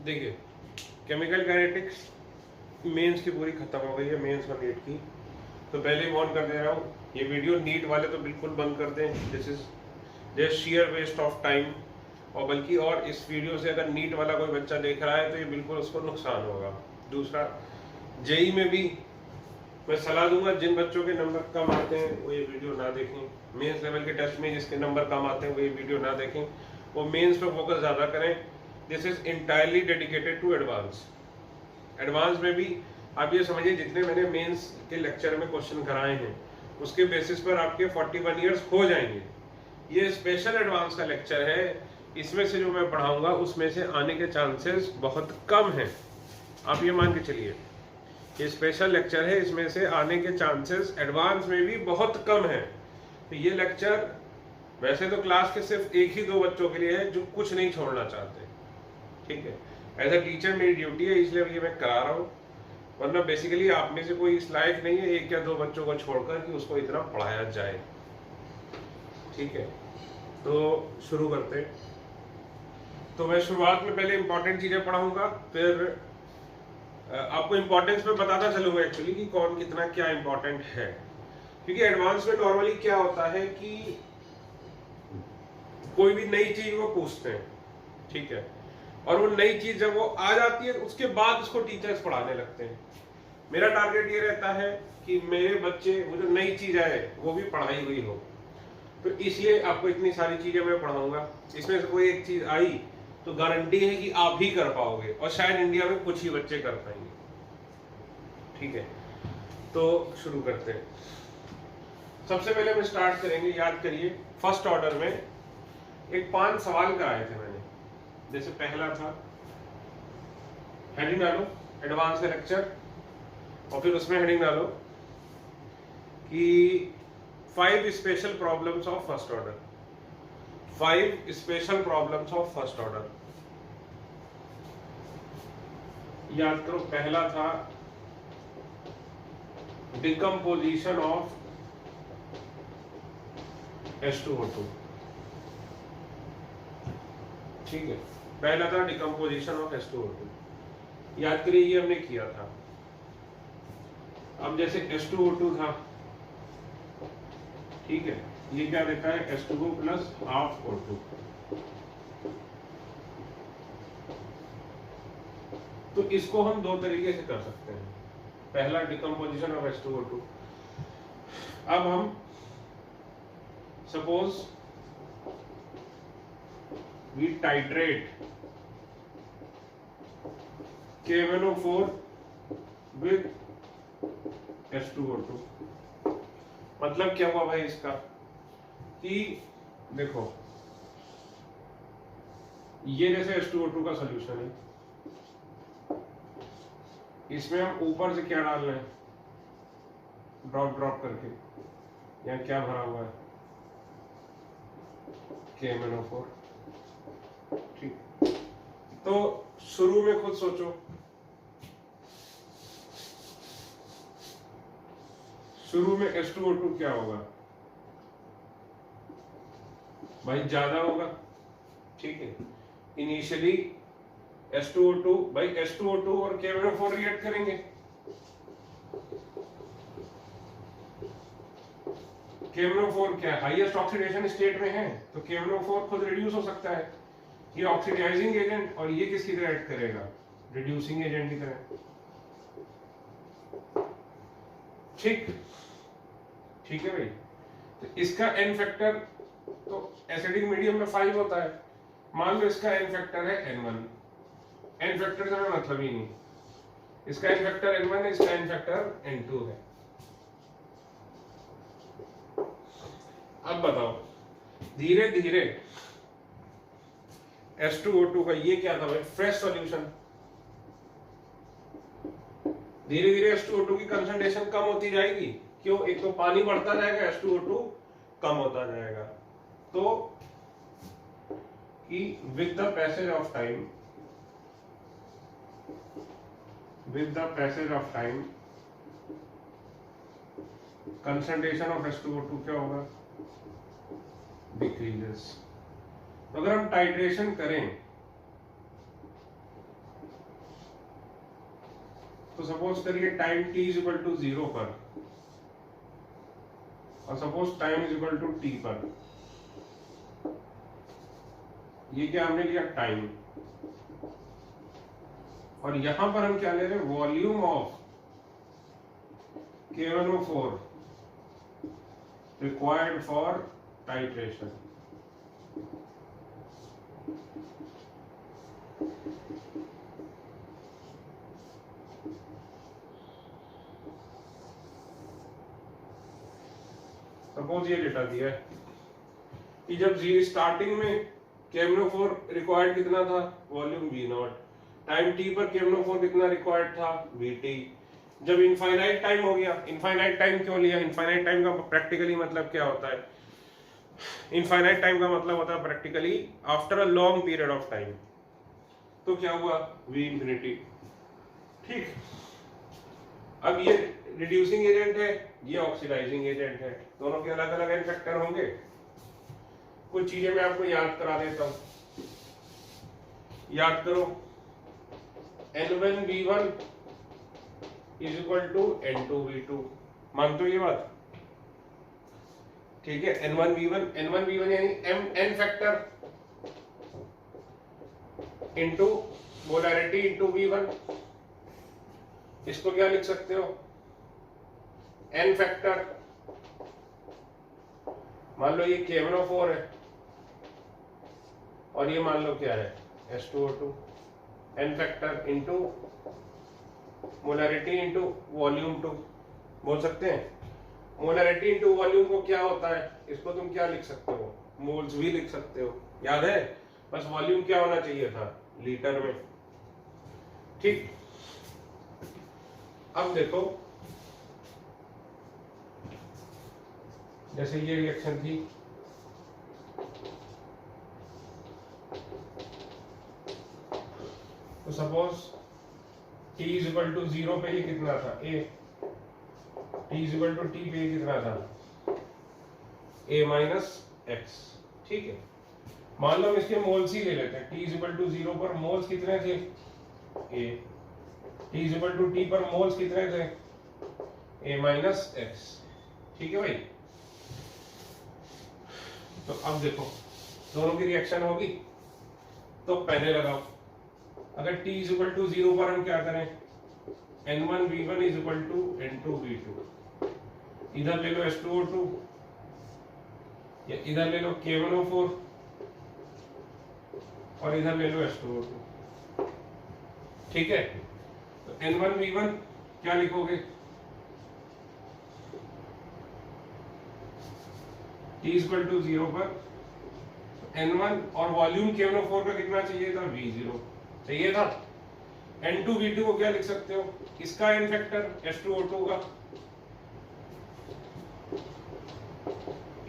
देखिए chemical kinetics mains की पूरी खत्म हो गई है, मेंस और नीट की। तो पहले वार्न कर दे रहा हूँ, ये वीडियो नीट वाले तो बिल्कुल बंद कर दें, this is just sheer waste of time. और बल्कि और इस वीडियो से अगर नीट वाला कोई बच्चा देख रहा है तो ये बिल्कुल उसको नुकसान होगा। दूसरा, जेई में भी मैं सलाह दूंगा जिन बच्चों के नंबर कम आते हैं वो ये वीडियो ना देखें। मेंस लेवल के टेस्ट में जिसके नंबर कम आते हैं वो ये वीडियो ना देखें, वो मेंस पे फोकस ज़्यादा करें। This is entirely dedicated to advance. Advance में भी आप ये समझिए जितने मैंने मेंस के लेक्चर में क्वेश्चन कराए हैं उसके बेसिस पर आपके 41 ईयर्स हो जाएंगे। ये स्पेशल एडवांस का लेक्चर है, इसमें से जो मैं पढ़ाऊंगा उसमें से आने के चांसेस बहुत कम हैं। आप ये मान के चलिए, ये स्पेशल लेक्चर है, इसमें से आने के चांसेस एडवांस में भी बहुत कम है। तो ये लेक्चर वैसे तो क्लास के सिर्फ एक ही दो बच्चों के लिए है जो कुछ नहीं छोड़ना चाहते, ठीक है। एज अ टीचर मेरी ड्यूटी है इसलिए ये मैं करा रहा हूँ, वरना बेसिकली आप में से कोई इस लायक नहीं है एक या दो बच्चों को छोड़कर कि उसको इतना पढ़ाया जाए, ठीक है। तो शुरू करते हैं। तो मैं शुरुआत में पहले इंपॉर्टेंट चीजें पढ़ाऊंगा, फिर आपको इंपॉर्टेंस में बताता चलूंगा एक्चुअली कि कौन कितना क्या इंपॉर्टेंट है। क्योंकि एडवांस में नॉर्मली क्या होता है कि कोई भी नई चीज वो पूछते हैं, ठीक है, और वो नई चीज जब वो आ जाती है उसके बाद उसको टीचर्स पढ़ाने लगते हैं। मेरा टारगेट ये रहता है कि मेरे बच्चे वो जो नई चीज आए वो भी पढ़ाई हुई हो, तो इसलिए आपको इतनी सारी चीजें मैं पढ़ाऊंगा। इसमें से कोई एक चीज आई तो गारंटी है कि आप ही कर पाओगे और शायद इंडिया में कुछ ही बच्चे कर पाएंगे, ठीक है। तो शुरू करते हैं। सबसे पहले हम स्टार्ट करेंगे, याद करिए फर्स्ट ऑर्डर में एक 5 सवाल कराए थे मैंने। जैसे पहला था, हेडिंग डालो एडवांस का लेक्चर, और फिर उसमें हेडिंग डालो कि 5 special problems of first order. 5 special problems of first order. याद करो, पहला था डिकम्पोजिशन ऑफ H2O2, ठीक है। पहला था डिकम्पोजिशन ऑफ H2O2, याद करिए ये हमने किया था। अब जैसे H2O2 था, ठीक है, ये क्या देता है H2O प्लस हाफ O2। तो इसको हम दो तरीके से कर सकते हैं। पहला डिकम्पोजिशन ऑफ H2O2। अब हम suppose we titrate KMnO4 with H2O2। मतलब क्या हुआ भाई इसका कि देखो ये जैसे H2O2 का सॉल्यूशन है, इसमें हम ऊपर से क्या डाल रहे हैं, ड्रॉप ड्रॉप करके, यहाँ क्या भरा हुआ है KMnO4, ठीक। तो शुरू में खुद सोचो, शुरू में H2O2 क्या होगा भाई, ज्यादा होगा, ठीक है। इनिशियली H2O2 भाई, H2O2 और KMnO4 रिएक्ट करेंगे। KMnO4 क्या हाईएस्ट ऑक्सीडेशन स्टेट में है, तो KMnO4 खुद रिड्यूस हो सकता है। ये ऑक्सीडाइजिंग एजेंट, और ये किसकी तरह एक्ट करेगा, रिड्यूसिंग एजेंट की तरह, ठीक, ठीक है भाई। तो इसका एन फैक्टर तो एसिडिक मीडियम में 5 होता है, मान लो इसका एन फैक्टर है N1। एन फैक्टर से हमें मतलब ही नहीं, इसका एन फैक्टर N1 है, इसका एन फैक्टर N2 है। अब बताओ धीरे धीरे H2O2 का ये क्या था भाई, फ्रेश सॉल्यूशन, धीरे धीरे H2O2 की कंसंट्रेशन कम होती जाएगी। क्यों, एक तो पानी बढ़ता जाएगा, H2O2 कम होता जाएगा। तो कि with the passage of time, with the passage of time concentration of H2O2 क्या होगा, डिक्रीजेस। तो अगर हम टाइट्रेशन करें तो सपोज करिए time t is equal to 0 पर और suppose time is equal to t पर, ये क्या हमने लिया टाइम, और यहां पर हम क्या ले रहे हैं volume of K1O4 required for titration. Suppose ये डेटा दिया है कि जब स्टार्टिंग में K1O4 रिक्वायर्ड कितना था वॉल्यूम V0, टाइम t पर K1O4 कितना रिक्वायर्ड था Vt। जब इनफाइनाइट टाइम हो गया, इनफाइनाइट टाइम क्यों लिया, इनफाइनाइट टाइम का प्रैक्टिकली मतलब क्या होता है, इनफाइनाइट टाइम का मतलब होता है practically after a long period of time. तो क्या हुआ V इंफिनिटी। ठीक, अब ये रिड्यूसिंग एजेंट है, ये ऑक्सीडाइजिंग एजेंट है, दोनों के अलग अलग इफेक्टर होंगे। कुछ चीजें मैं आपको याद करा देता हूं, याद करो N1V1 is equal to N2V2, मानते हो ये बात? ठीक है, N1V1 यानी n factor into molarity into V1, इसको क्या लिख सकते हो n फैक्टर, मान लो ये K1O4 है और ये मान लो क्या है H2O2, n factor into molarity into volume 2, बोल सकते हैं। मोलैरिटी इंटू वॉल्यूम को क्या होता है, इसको तुम क्या लिख सकते हो मोल्स भी लिख सकते हो, याद है, बस वॉल्यूम क्या होना चाहिए था लीटर में। ठीक, अब देखो जैसे ये रिएक्शन थी, तो suppose t is equal to 0 पे ये कितना था a, t is equal to t पे ये कितना था a माइनस x। ठीक है, मान लो हम इसके मोल्स ही ले लेते हैं, t इज इक्वल टू 0 पर मोल्स कितने थे a, t is equal to t पर मोल्स कितने थे a माइनस x। ठीक है भाई, तो अब देखो दोनों की रिएक्शन होगी, तो पहले लगाओ, अगर t इज इक्वल टू 0 पर हम क्या करें N1V1 is equal to N2V2, इधर ले लो H2O2 या इधर ले लो K1O4 और इधर ले लो H2O2। ठीक है, तो N1V1 क्या लिखोगे t इज इक्वल टू 0 पर N1 और वॉल्यूम K1O4 का कितना चाहिए था V0 चाहिए था। N2V2 को क्या लिख सकते हो, इसका n फैक्टर H2O2 का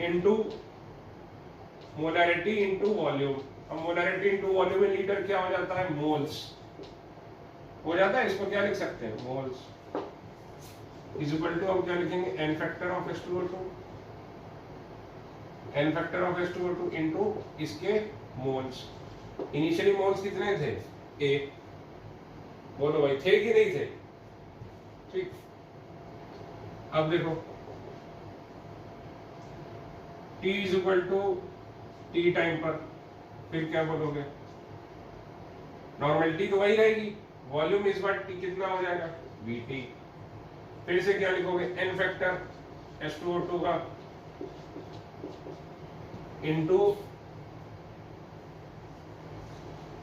इनटू मोलैरिटी इनटू वॉल्यूम। अब मोलैरिटी इनटू वॉल्यूम में लीटर क्या हो जाता है मोल्स हो जाता है, इसको क्या लिख सकते हैं मोल्स इज इक्वल टू हम क्या लिखेंगे n factor of H2O2, n factor of H2O2 into इसके मोल्स। इनिशियली मोल्स कितने थे a, बोलो भाई थे कि नहीं थे। ठीक, अब देखो t is equal to t time पर, फिर क्या बोलोगे नॉर्मलिटी तो वही रहेगी, वॉल्यूम इस बार t कितना हो जाएगा Vt, फिर से क्या लिखोगे n फैक्टर H2O2 का इनटू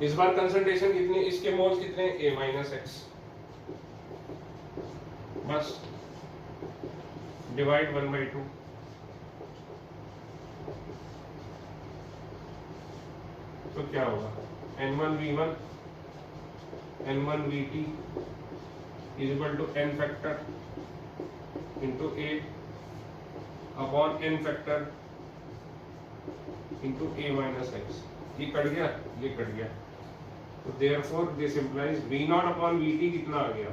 इस बार कंसंट्रेशन कितनी, इसके मोल्स कितने a माइनस x, बस डिवाइड 1/2। तो क्या होगा N1V1 N1VT is equal to n factor into a upon n factor into a minus x। ये कट गया, ये कट गया, तो therefore this implies V0 upon Vt कितना आ गया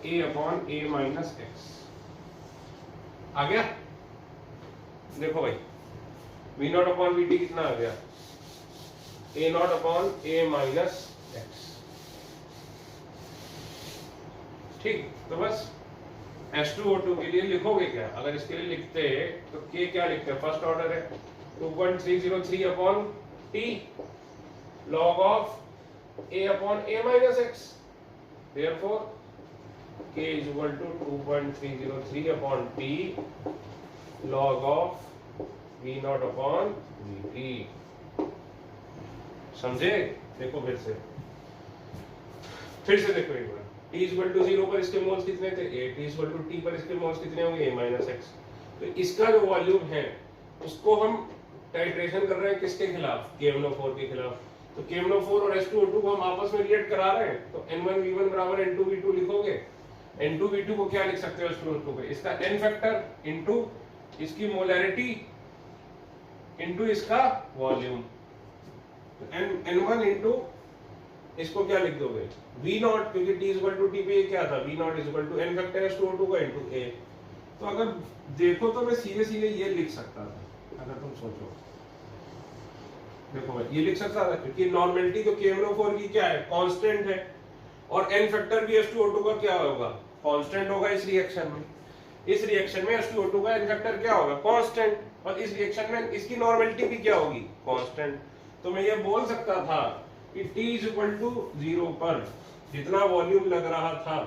a upon a minus x आ गया। देखो भाई V0 अपॉन Vt कितना आ गया a0 upon a minus x। ठीक, तो बस H2O2 के लिए लिखोगे क्या? अगर इसके लिए लिखते तो K क्या लिखते हैं? फर्स्ट ऑर्डर है 2.303 upon T log of A upon A minus x. Therefore K is equal to 2.303 upon T log of V naught upon VT. समझे? देखो फिर से देखो एक बार। T is equal to 0 पर इसके मोल्स कितने थे? A. T is equal to T पर इसके मोल्स कितने होंगे? A minus x. तो इसका जो वॉल्यूम है उसको हम टाइट्रेशन कर रहे हैं किसके खिलाफ? KMnO4 के खिलाफ। तो KMnO4 और H2O2 को हम आपस में रिएक्ट करा रहे हैं, तो N1V1 बराबर N2V2 लिखोगे। N2V2 को क्या लिख सकते हो H2O2 पे? इसका N फैक्टर इनटू इसकी मोलैरिटी इनटू इसका वॉल्यूम। तो N1 इनटू इसको क्या लिख दोगे? V नॉट, क्योंकि T इक्वल टू T पे ये क्या था? V naught equal to N factor H2O2 का इनटू A। तो अगर देखो तो मैं सीधे सीधे ये लिख सकता था, अगर तुम सोचो। देखो मैं ये लिख सकता था क्योंकि नॉर्मलिटी तो KMnO4 की क्या है? कांस्टेंट है, और N फैक्टर भी H2O2 का क्या होगा? कांस्टेंट होगा इस रिएक्शन में। इस रिएक्शन में H2O2 का N फैक्टर क्या होगा? कांस्टेंट। और इस रिएक्शन में इसकी नॉर्मलिटी भी क्या होगी? कांस्टेंट। तो मैं ये बोल सकता था कि T इज इक्वल टू 0 पर जितना वॉल्यूम लग रहा था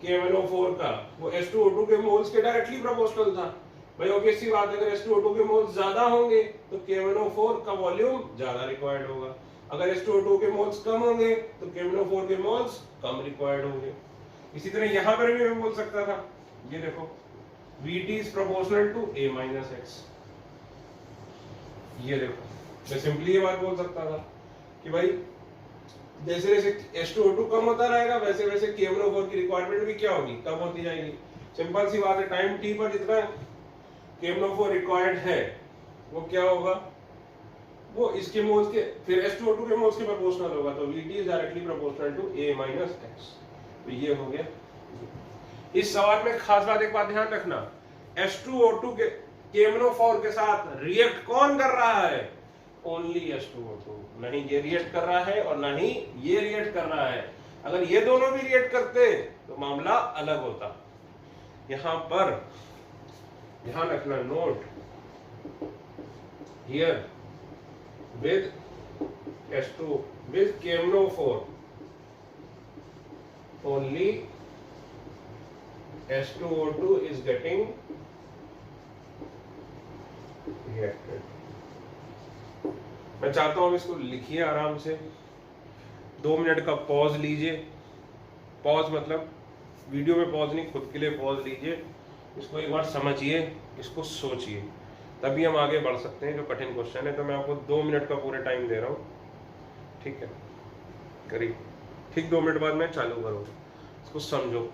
KMnO4 का, वो H2O2 के मोल्स के डायरेक्टली प्रोपोर्शनल था। भाई ऑब्वियस सी बात है, अगर H2O2 के मोल्स ज्यादा होंगे तो KMnO4 का वॉल्यूम ज्यादा रिक्वायर्ड होगा। अगर H2O2 के मोल्स कम होंगे तो KMnO4 के मोल्स कम रिक्वायर्ड होंगे। इसी तरह यहां पर भी मैं बोल सकता था, ये देखो VT is proportional to A minus x। ये देखो मैं सिंपली ये बात बोल सकता था कि भाई जैसे जैसे H2O2 कम होता रहेगा वैसे वैसे KMnO4 की रिक्वायरमेंट भी क्या होगी? कम होती जाएगी। सिंपल सी बात है, टाइम t पर जितना KMnO4 रिक्वायर्ड है वो क्या होगा? वो इसके मोल्स के फिर H2O2 के मोल्स के प्रोपोर्शनल होगा। तो VT is directly proportional to A minus x। तो ये हो गया। इस सवाल में खास बात, एक बात ध्यान रखना, H2O2 के KMnO4 के साथ रिएक्ट कौन कर रहा है? Only H2O2। नहीं ये रिएक्ट कर रहा है और नहीं ये रिएक्ट कर रहा है। अगर ये दोनों भी रिएक्ट करते तो मामला अलग होता। यहां पर ध्यान रखना, note here with H2 with KMnO4 only H2O2 is getting reacted। मैं चाहता हूं इसको लिखिए आराम से, 2 मिनट का पॉज लीजिए। पॉज मतलब वीडियो में पॉज नहीं, खुद के लिए पॉज लीजिए, इसको एक बार समझिए, इसको सोचिए, तभी हम आगे बढ़ सकते हैं। जो कठिन क्वेश्चन है, तो मैं आपको 2 मिनट का पूरे टाइम दे रहा हूँ, ठीक है? करिए, ठीक 2 मिनट बाद मैं चालू करूँगा, इसको समझो।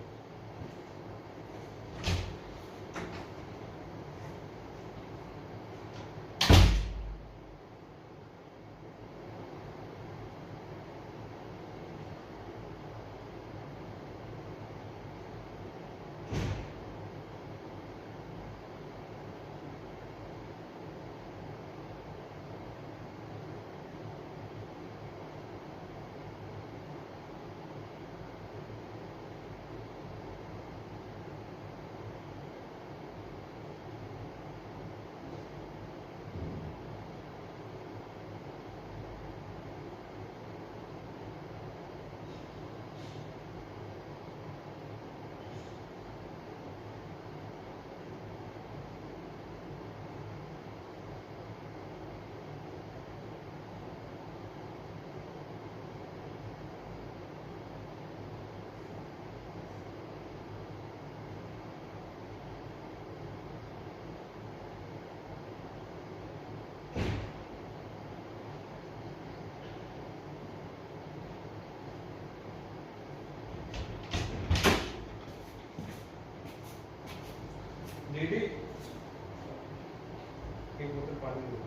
दीदी एक बोतल पानी दो।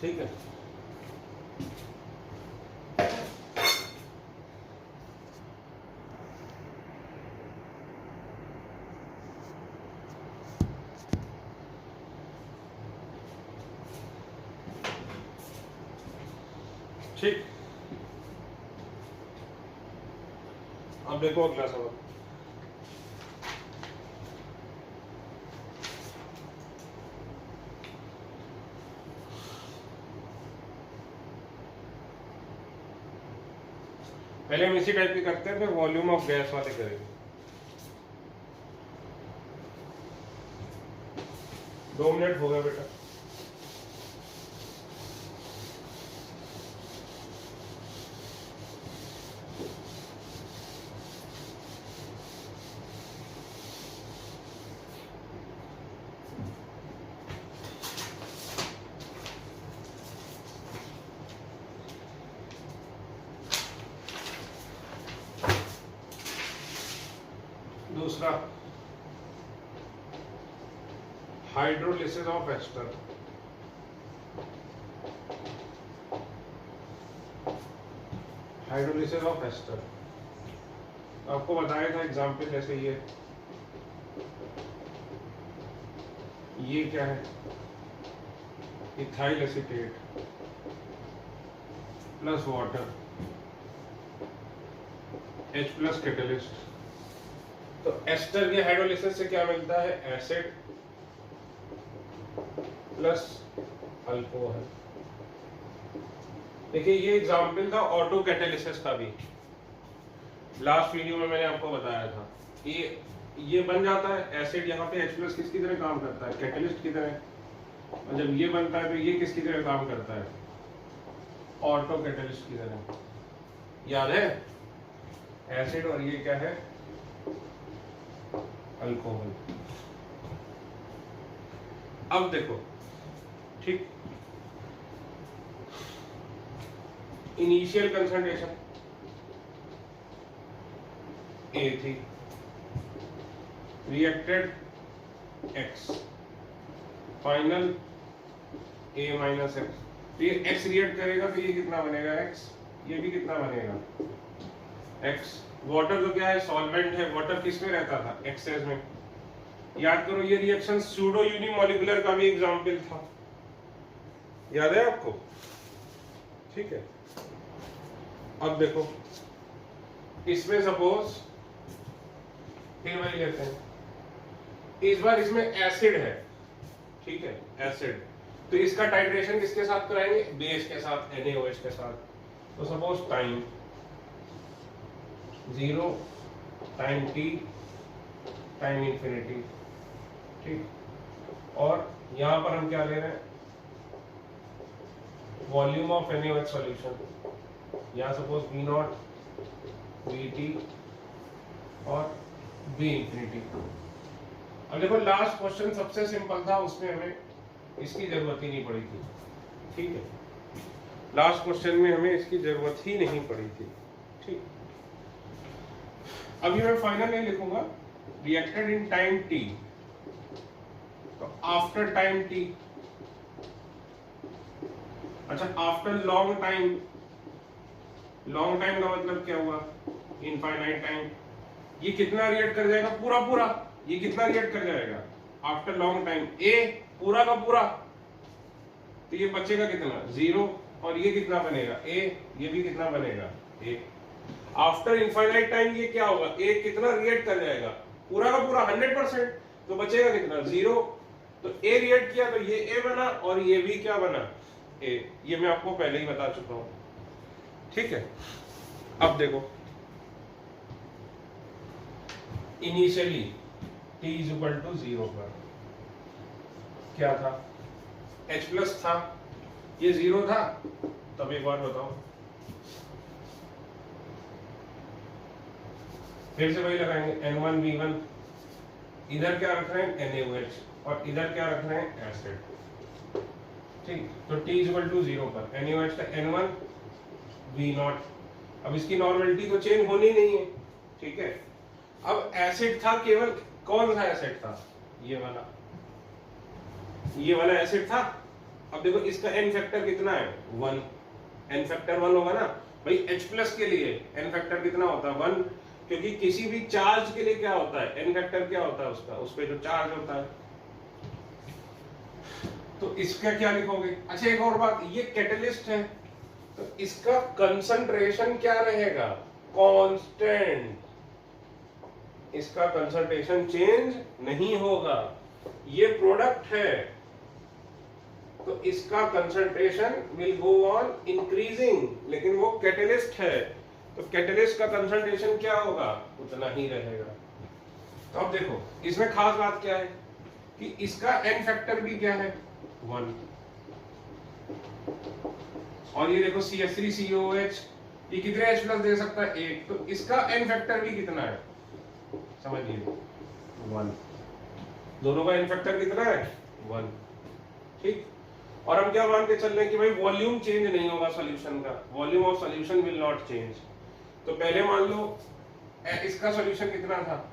ठीक है। ठीक, अब देखो अगला सवाल। पहले हम इसी टाइप की करते हैं, फिर वॉल्यूम ऑफ गैस वाले करेंगे। 2 मिनट हो गया बेटा। दूसरा, hydrolysis of ester. Hydrolysis of ester आपको बताया था एग्जाम्पल, जैसे ये क्या है, ethyl acetate plus water H+ catalyst. तो एस्टर के हाइड्रोलिसिस से क्या मिलता है, एसिड प्लस अल्कोहल। देखिए ये एग्जाम्पल था ऑटो कैटालिसिस का भी, लास्ट वीडियो में मैंने आपको बताया था। ये बन जाता है एसिड, यहाँ पे H+ किसकी तरह काम करता है, कैटालिस्ट की तरह, और जब ये बनता है तो ये किसकी तरह काम करता है, ऑटो कैटालिस्ट की तरह। याद है, एसिड और ये क्या है, अल्कोहल। अब देखो, ठीक, इनिशियल कंसंट्रेशन A थी, reacted X, final A - X। तो ये X रिएक्ट करेगा तो ये कितना बनेगा X, ये भी कितना बनेगा X। वाटर तो क्या है, सॉल्वेंट है, वाटर किस में रहता था, एक्सेस में। याद करो ये रिएक्शन सूडो यूनिमोलिकुलर का भी एग्जांपल था, याद है आपको, ठीक है। अब देखो इसमें सपोज, फिर वही लेते हैं, इस बार इसमें एसिड है, ठीक है, एसिड। तो इसका टाइट्रेशन किसके साथ कराएंगे, बेस के साथ, NaOH के साथ। तो suppose time 0, time t, time infinity, ठीक। और यहां पर हम क्या ले रहे हैं, वॉल्यूम ऑफ NaOH सॉल्यूशन, यहाँ सपोज V0, Vt और V इंफिनिटी। अब देखो लास्ट क्वेश्चन सबसे सिंपल था, उसमें हमें इसकी जरूरत ही नहीं पड़ी थी, ठीक है। लास्ट क्वेश्चन में हमें इसकी जरूरत ही नहीं पड़ी थी, ठीक। अभी मैं फाइनल नहीं लिखूंगा, रिएक्टेड इन टाइम t, तो आफ्टर टाइम t, अच्छा after long time, long time का मतलब क्या हुआ, इनफाइनाइट टाइम। ये कितना रिएक्ट कर जाएगा, पूरा पूरा, ये कितना रिएक्ट कर जाएगा आफ्टर लॉन्ग टाइम, A पूरा का पूरा। तो ये बचेगा कितना, 0, और ये कितना बनेगा A, ये भी कितना बनेगा A। आफ्टर इनफाइनाइट टाइम ये क्या होगा, A कितना रिएक्ट कर जाएगा, पूरा का पूरा 100%, तो बचेगा कितना, 0। तो A रिएक्ट किया तो ये A बना, और ये भी क्या बना, A। ये मैं आपको पहले ही बता चुका हूं, ठीक है। अब देखो इनिशियली t = 0 पर क्या था, H+ था, ये 0 था। तब एक बार बताओ, फिर से वही लगाएंगे, N1 V1, इधर क्या रख रहे हैं NaOH, और इधर क्या रख रहे हैं एसिड, ठीक। तो t = 0 पर NaOH का N1 V0। अब इसकी नॉर्मलिटी तो चेंज होनी नहीं है, ठीक है। अब एसिड था, केवल कौन सा एसिड था, ये वाला एसिड था, अब देखो इसका एन फैक्टर कितना है 1, एन फैक्टर 1 होगा ना भाई। H प्लस के लिए एन फैक्टर कितना होता है 1, क्योंकि किसी भी चार्ज के लिए क्या होता है एन फैक्टर क्या होता है उसका, उस पे जो चार्ज होता है। तो इसका क्या लिखोगे? अच्छा एक और बात, ये कैटलिस्ट है तो इसका कंसंट्रेशन क्या रहेगा? कांस्टेंट। इसका कंसंट्रेशन चेंज नहीं होगा। ये प्रोडक्ट है तो इसका concentration will go on increasing, लेकिन वो कैटलिस्ट है तो कैटलिस्ट का कंसंट्रेशन क्या होगा? उतना ही रहेगा। तो अब देखो इसमें खास बात क्या है कि इसका एन फैक्टर भी क्या है 1, और ये देखो CH3COOH ये कितने H प्लस दे सकता है 1, तो इसका एन फैक्टर भी कितना है समझिए 1। दोनों का एन फैक्टर कितना है 1, ठीक। और हम क्या मान के चल रहे हैं कि भाई वॉल्यूम चेंज नहीं होगा सॉल्यूशन का, volume of solution will not change. तो पहले मान लो इसका सॉल्यूशन कितना था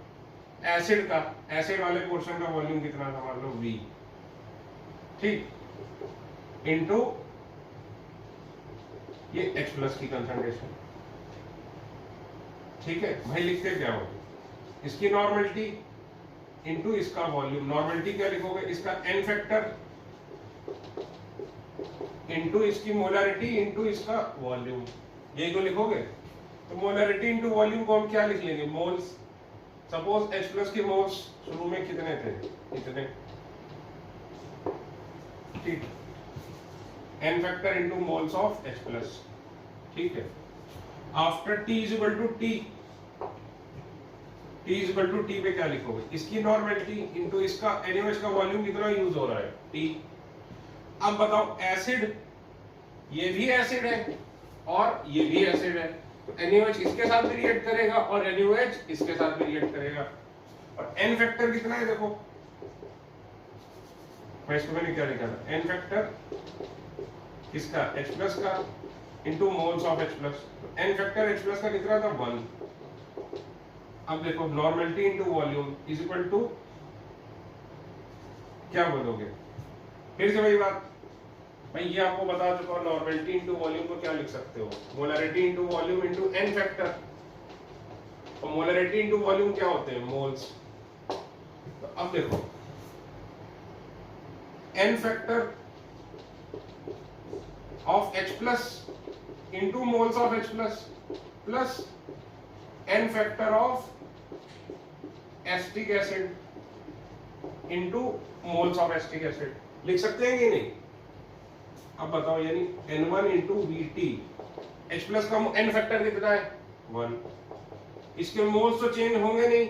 एसिड का, एसिड वाले पोर्शन का वॉल्यूम कितना था मान लो V, ठीक, इनटू ये H प्लस की कंसंट्रेशन, ठीक है भाई। लिखते क्या हो इसकी नॉर्मलिटी इनटू इसका वॉल्यूम। नॉर्मलिटी क्या लिखोगे? इसका एन फैक्टर इनटू इसकी मोलरिटी इनटू इसका वॉल्यूम, यही तो लिखोगे। तो मोलरिटी इनटू वॉल्यूम को हम क्या लिख लेंगे? मोल्स। सपोज H प्लस के मोल्स शुरू में कितने थे? इतने, ठीक। N factor into moles of H plus, ठीक है। After T is equal to T, T is equal to T पे क्या लिखोगे? इसकी नॉर्मलिटी इनटू इसका NaOH का वॉल्यूम कितना यूज हो रहा है T। अब बताओ एसिड, ये भी एसिड है और ये भी एसिड है, तो NaOH इसके साथ भी रिएक्ट करेगा और NaOH इसके साथ भी रिएक्ट करेगा। और एन फैक्टर कितना है देखो, मैं इसको मैंने क्या लिखा था एन फैक्टर किसका H प्लस का into moles of H plus. तो एन फैक्टर H प्लस का कितना था 1। अब देखो normality into volume is equal to क्या बोलोगे? फिर से वही बात भाई, ये आपको बता चुका हूं। नॉर्मलिटी इनटू वॉल्यूम को क्या लिख सकते हो? Molarity into volume into N factor. और मोलरिटी इनटू वॉल्यूम क्या होते हैं? मोल्स। तो अब देखो N factor of H plus into moles of H plus plus N factor of acetic acid into moles of acetic acid लिख सकते हैं कि नहीं? अब बताओ, यानी N1 into VT, H plus का एन फैक्टर कितना है 1। इसके मोल्स तो चेंज होंगे नहीं,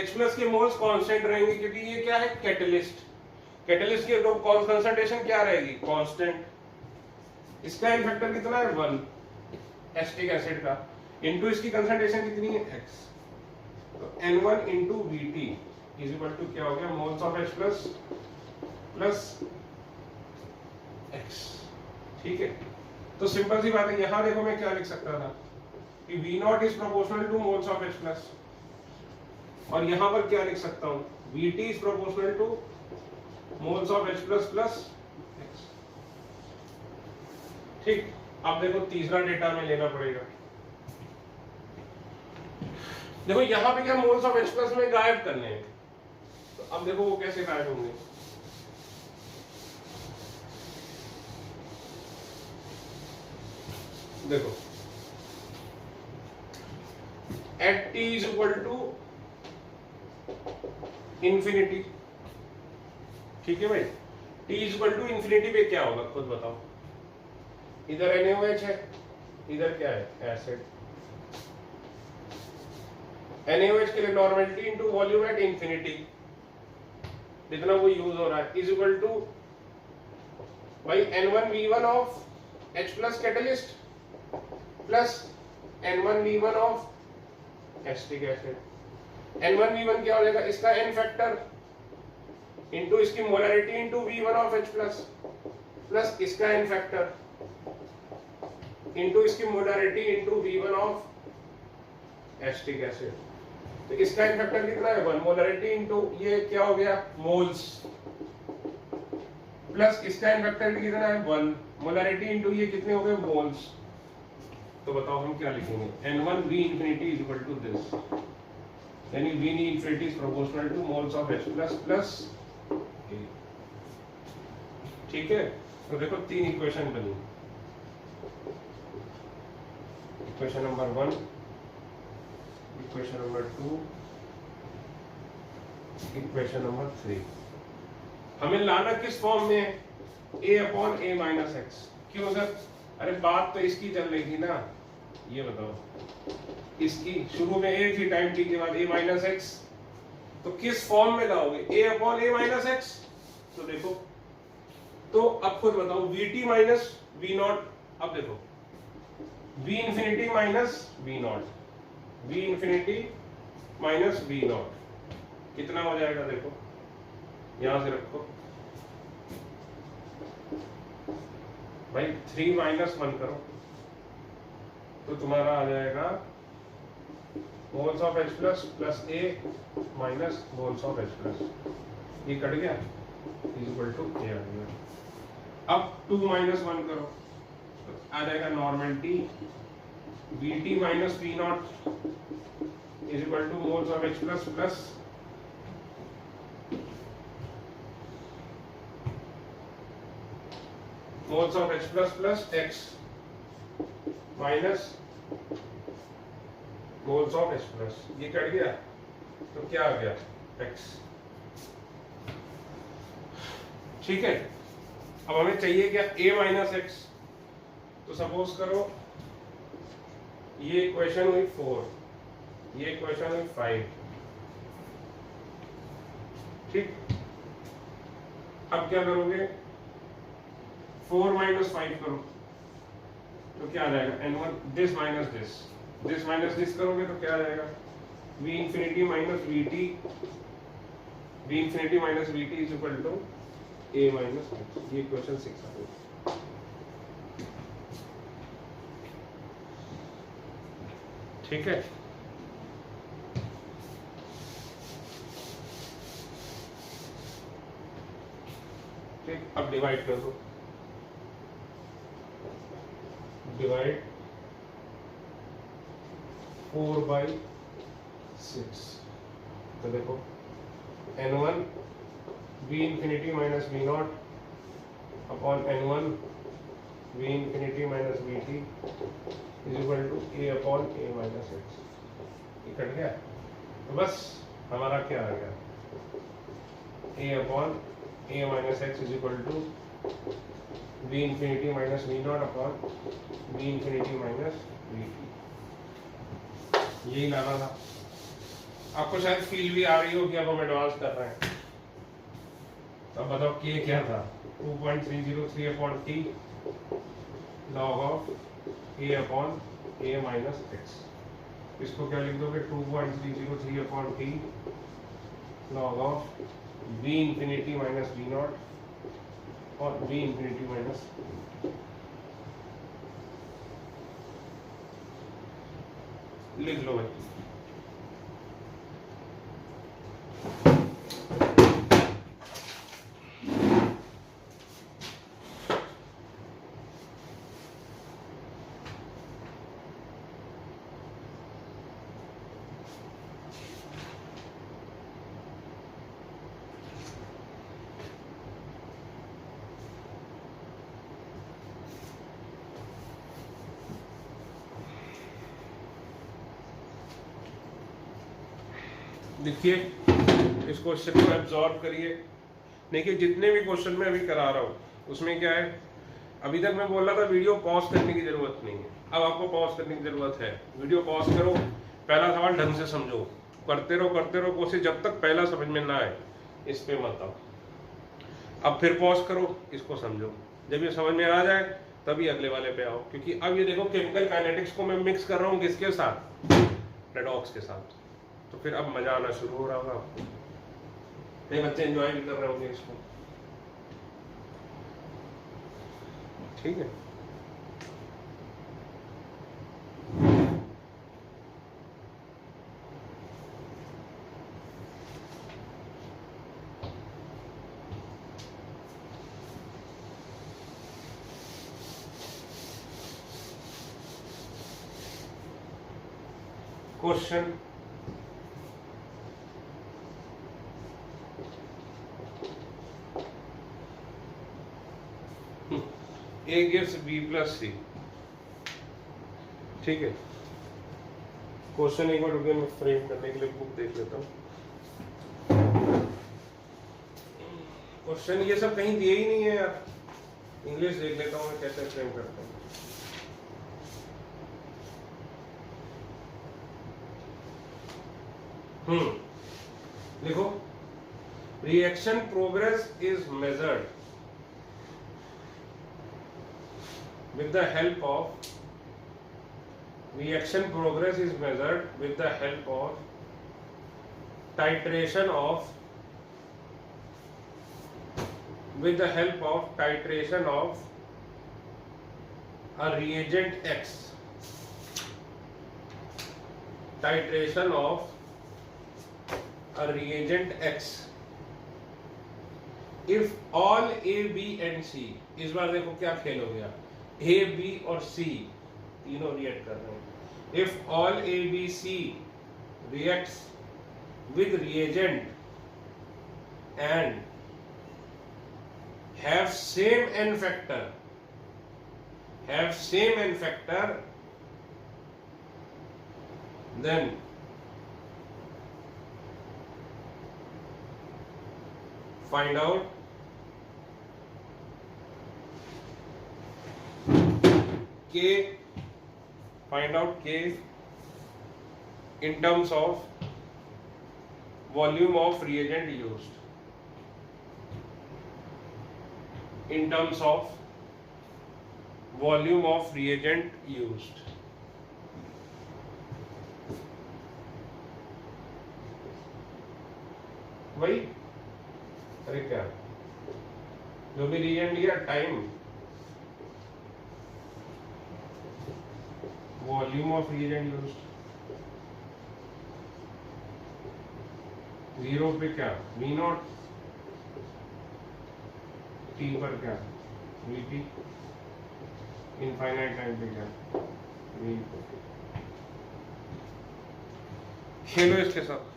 H प्लस के मोल्स कांस्टेंट रहेंगे क्योंकि ये क्या है कैटलिस्ट। कैटलिस्ट की तो कंसंट्रेशन क्या रहेगी? कांस्टेंट। इसका एन फैक्टर कितना है 1 एसिटिक एसिड का, इनटू इसकी कंसंट्रेशन कितनी है x। तो N1 into VT is equal to क्या हो गया? Moles of H plus plus x, ठीक है। तो सिंपल सी बात है, यहां देखो मैं क्या लिख सकता था कि V0 is proportional two moles of H plus, और यहां पर क्या लिख सकता हूं? VT is proportional two moles of H plus plus x, ठीक। अब देखो तीसरा डेटा में लेना पड़ेगा। देखो यहां पे क्या मोल्स ऑफ H प्लस में गायब करने हैं, तो अब देखो वो कैसे गायब होंगे। देखो at T is equal to infinity, ठीक है भाई। T is equal to infinity पे क्या होगा खुद बताओ? इधर NaOH है, इधर क्या है एसिड। NaOH के लिए normality into volume at infinity, जितना वो यूज हो रहा है, इज इक्वल टू भाई N1V1 of H plus catalyst plus N1V1 of acetic acid. N1V1 क्या हो जाएगा? इसका एन फैक्टर इनटू इसकी molarity into V1 of H plus plus इसका एन फैक्टर इनटू इसकी molarity into V1 of acetic acid. तो इसका एन फैक्टर कितना है 1। मोलरिटी इनटू ये क्या हो गया? मोल्स प्लस इसका इन्वेक्टिविटी कितना है 1, मोलरिटी इनटू ये कितने हो गए मोल्स। तो बताओ हम क्या लिखेंगे, N1 V infinity is equal to this, यानी V infinity is proportional to moles of H plus plus A। ठीक है, तो देखो 3 इक्वेशन बनी, equation number 1, equation number 2, equation number 3। हमें लाना किस फॉर्म में है, A/A-x। क्यों सर, अरे बात तो इसकी चल रही थी ना, ये बताओ इसकी शुरू में A थी, टाइम t के बाद A-x, तो किस फॉर्म में लाओगे A/A-x। तो देखो, तो अब खुद बताओ Vt माइनस V0, अब देखो V infinity minus V0, V infinity minus V0 कितना हो जाएगा, देखो यहां से रखो भाई, 3 माइनस 1 करो तो तुम्हारा आ जाएगा moles of H plus plus A minus moles of H plus, ये कट गया इज इक्वल टू A आ गया। अब 2 माइनस 1 करो तो आ जाएगा normal T, Vt minus V0 is equal two moles of H plus plus moles of H plus plus x minus moles of H plus, ये cut गया तो क्या आ गया x। ठीक है, अब हमें चाहिए क्या A माइनस x, तो सपोज करो ये इक्वेशन हुई 4, ये इक्वेशन हुई 5। ठीक, अब क्या करोगे, 4 माइनस 5 करो तो क्या आ जाएगा N1 this minus this minus this करोगे तो क्या आ जाएगा V infinity minus Vt, V infinity minus Vt is equal to A minus x। ये क्वेश्चन 6 आ गया। ठीक है, ठीक, अब डिवाइड कर दो, डिवाइड 4/6, तो देखो N1 V infinity minus V0 upon N1 V infinity minus Vt is equal to A upon A minus x। ये कट गया तो बस हमारा क्या आ गया, A upon A minus x is equal to V infinity minus V0 upon V infinity minus Vt। यही लाना था। आपको शायद फील भी आ रही हो कि अब हम एडवांस कर रहे हैं। अब बताओ K क्या था, 2.303 upon T log of A upon A minus x। इसको क्या लिख दोगे, 2.303 upon T log of V infinity minus V0 और V इंफिनिटी माइनस, लिख लो भाई। देखिए इस क्वेश्चन को एब्जॉर्ब करिए। देखिए जितने भी क्वेश्चन मैं अभी करा रहा हूँ उसमें क्या है, अभी तक मैं बोल रहा था वीडियो पॉज करने की जरूरत नहीं है, अब आपको पॉज करने की जरूरत है। वीडियो पॉज करो, पहला सवाल ढंग से समझो, करते रहो कोशिश, जब तक पहला समझ में ना आए इस पे मत आओ। अब फिर पॉज करो, इसको समझो, जब ये समझ में आ जाए तभी अगले वाले पे आओ। क्योंकि अब ये देखो केमिकल काइनेटिक्स को मैं मिक्स कर रहा हूँ किसके साथ, रेडॉक्स के साथ, तो फिर अब मजा आना शुरू हो रहा होगा आपको। नहीं, बच्चे एंजॉय भी कर रहे होंगे इसको। ठीक है, question A gives B plus C, ठीक है। क्वेश्चन एक बार रुकिए, मैं फ्रेम करने के लिए बुक देख लेता हूँ। क्वेश्चन ये सब कहीं दिए ही नहीं है यार, इंग्लिश देख लेता हूँ मैं कैसे फ्रेम करता हूँ। लिखो, reaction progress is measured with the help of reaction progress is measured with the help of titration of a reagent X, titration of a reagent X if all A, B and C, इस बार देखो क्या खेल हो गया, A, B और C तीनों react कर रहे हैं। If all A, B, C reacts with reagent and have same N factor, then find out K in terms of volume of reagent used. In terms of volume of reagent used. वही, अरे क्या जो भी reagent लिया, time, volume of reagent used, 0 पे क्या V not, T पर क्या Vp, इनफाइनाइट टाइम पे क्या V। खेलो इसके साथ।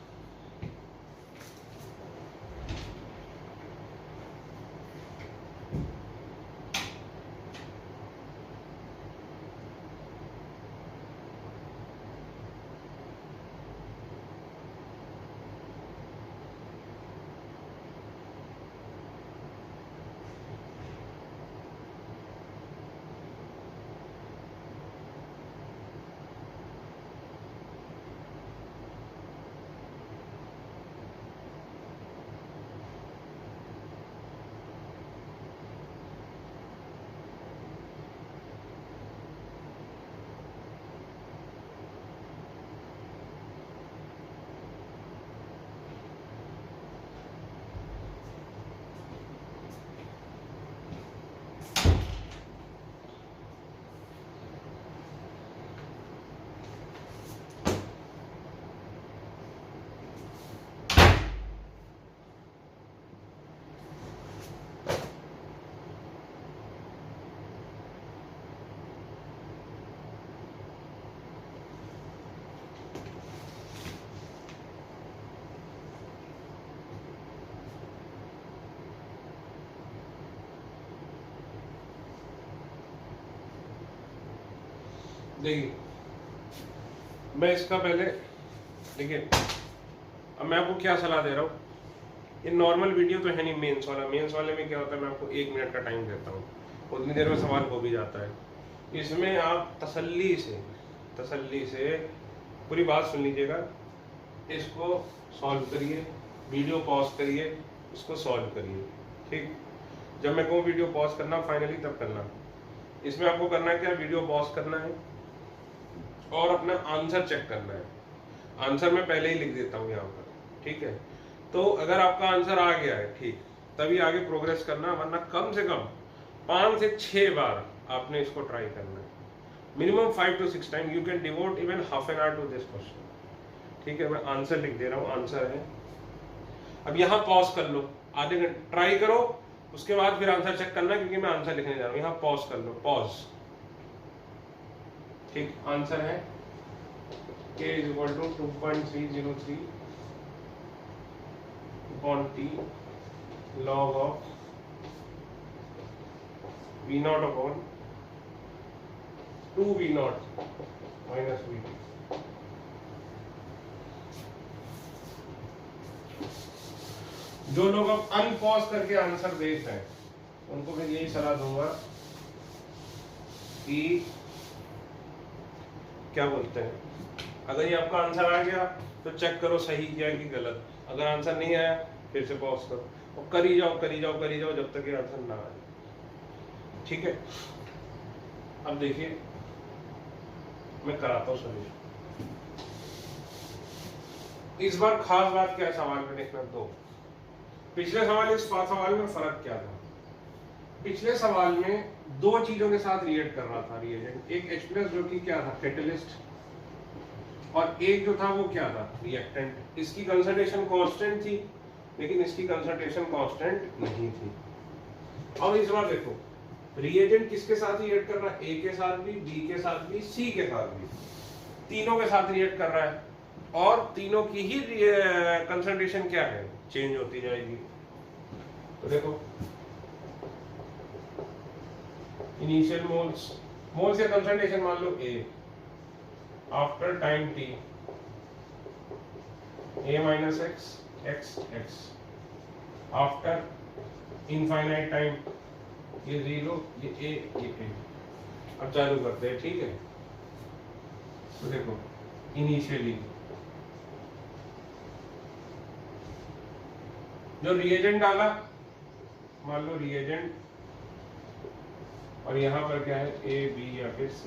देखिए, मैं इसका पहले देखिए, अब मैं आपको क्या सलाह दे रहा हूँ। ये नॉर्मल वीडियो तो है नहीं, मेंस वाला। मेंस वाले में क्या होता है, मैं आपको 1 मिनट का टाइम देता हूँ, उतनी देर में सवाल हो भी जाता है। इसमें आप तसल्ली से पूरी बात सुन लीजिएगा, इसको सॉल्व करिए, वीडियो पॉज करिए, इसको सॉल्व करिए, ठीक। जब मैं कहूँ वीडियो पॉज करना फाइनली तब करना। इसमें आपको करना क्या, वीडियो पॉज करना है और अपना आंसर चेक करना है। आंसर मैं पहले ही लिख देता हूँ यहाँ पर, ठीक है। तो अगर आपका आंसर आ गया है, ठीक, तभी आगे प्रोग्रेस करना, वरना कम से कम 5 से 6 बार आपने इसको ट्राई करना है। Minimum 5 to 6 time. You can devote even half an hour to this question, ठीक है। मैं आंसर लिख दे रहा हूँ, आंसर है। अब यहाँ पॉज कर लो, आधे घंटे ट्राई करो, उसके बाद फिर आंसर चेक करना, क्योंकि मैं आंसर लिखने जा रहा हूँ। यहाँ पॉज कर लो, पॉज, ठीक। आंसर है K is equal to 2.303 upon T log of V naught upon 2 V naught minus VT. जो लोग अब अनपॉज करके आंसर देख रहे हैं उनको मैं यही सलाह दूंगा कि क्या बोलते हैं, अगर ये आपका आंसर आ गया तो चेक करो सही किया कि गलत, अगर आंसर नहीं आया फिर से पॉज करो और करी जाओ जब तक ये आंसर ना आए, ठीक है। अब देखिए मैं कराता हूँ सॉल्यूशन। इस बार खास बात क्या है सवाल में देखना, दो पिछले सवाल इस सवाल में फर्क क्या था। पिछले सवाल में दो चीजों के साथ रिएक्ट कर रहा था रिएजेंट, एक H+ जो कि क्या था कैटलिस्ट, और एक जो था वो क्या था रिएक्टेंट। इसकी कंसंट्रेशन कांस्टेंट थी लेकिन इसकी कंसंट्रेशन कांस्टेंट नहीं थी। अब इस बार देखो रिएजेंट किसके साथ रिएक्ट कर रहा है, ए के साथ भी, बी के साथ भी, सी के साथ भी, तीनों के साथ रिएक्ट कर रहा है और तीनों की ही कंसंट्रेशन क्या है चेंज होती जाएगी। तो देखो इनिशियल मोल्स या कंसंट्रेशन मान लो A, after time T A minus x after infinite time ये 0 ये A। अब चालू करते हैं, ठीक है। तो देखो इनिशियली जो रिएजेंट डाला, मान लो रिएजेंट, और यहाँ पर क्या है A B या फिर C।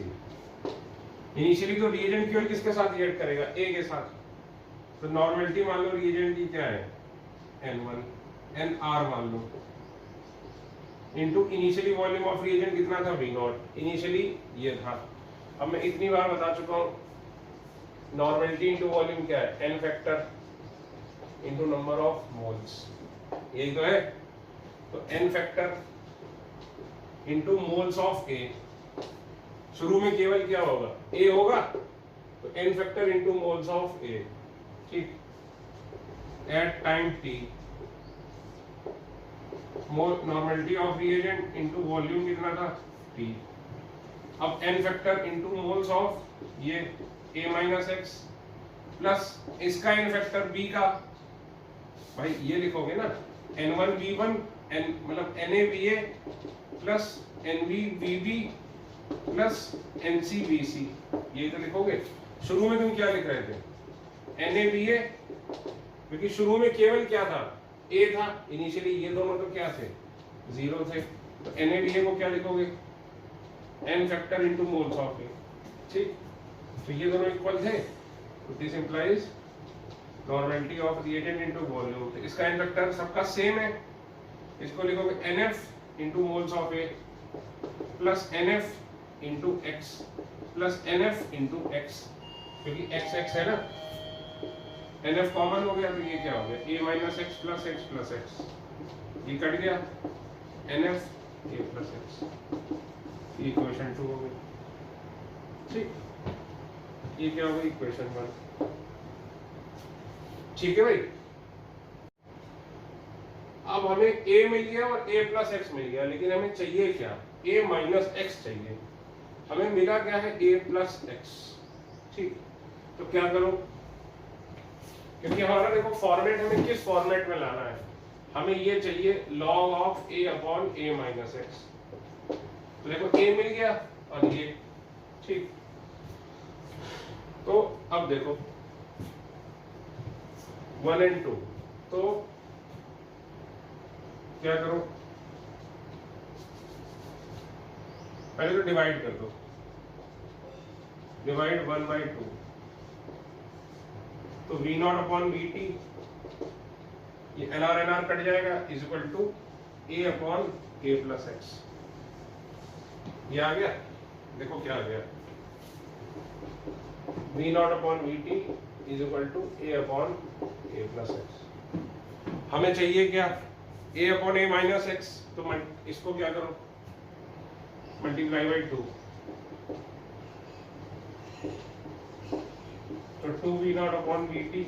इनिशियली तो रिएजेंट केवल किसके साथ रिएक्ट करेगा, A के साथ। तो नॉर्मेलिटी मान लो रिएजेंट की क्या है N1 NR मान लो into initially volume of reagent कितना था V0, इनिशियली ये था। अब मैं इतनी बार बता चुका हूँ नॉर्मेलिटी इनटू वॉल्यूम क्या है n factor into number of moles, यही तो है। तो n factor into moles of A, शुरू में केवल क्या होगा A होगा तो n factor into moles of A, ठीक। At time T normality of reagent into volume कितना था T। अब n factor into moles of ये A माइनस x प्लस इसका n फैक्टर B का, भाई ये लिखोगे ना N1B1 n मतलब NaBA plus NbBB plus NcBC, ये तो लिखोगे। शुरू में तुम क्या लिख रहे थे NaBA, क्योंकि शुरू में केवल क्या था A था इनिशियली, ये दोनों तो क्या थे 0 थे। तो NaBA को क्या लिखोगे n factor into moles of A, ठीक। तो ये दोनों इक्वल थे, तो this implies normality of reagent into volume. तो इसका n फैक्टर सबका सेम है, इसको लिखोगे NF into moles of A plus NF into x plus NF into x, क्योंकि x है ना, NF कॉमन हो गया तो ये क्या हो गया A minus x plus x, ये कट गया NF A plus x, equation 2 हो गई, ठीक। ये क्या हो गई इक्वेशन 1, ठीक है भाई। अब हमें A मिल गया और A प्लस x मिल गया, लेकिन हमें चाहिए क्या A माइनस x चाहिए। हमें मिला क्या है A प्लस x, ठीक। तो क्या करो, क्योंकि हमारा देखो फॉर्मेट हमें किस फॉर्मेट में लाना है, हमें ये चाहिए log of A upon A minus x। तो देखो A मिल गया और ये, ठीक। तो अब देखो 1 और 2, तो क्या करो पहले तो डिवाइड कर दो, डिवाइड 1/2, तो V नॉट अपॉन VT, ये NR कट जाएगा, is equal to A upon A plus x। ये आ गया, देखो क्या आ गया V not upon VT is equal to A upon A plus x। हमें चाहिए क्या A upon A minus x, तो इसको क्या करो मल्टीप्लाई बाई 2, तो 2v0 upon VT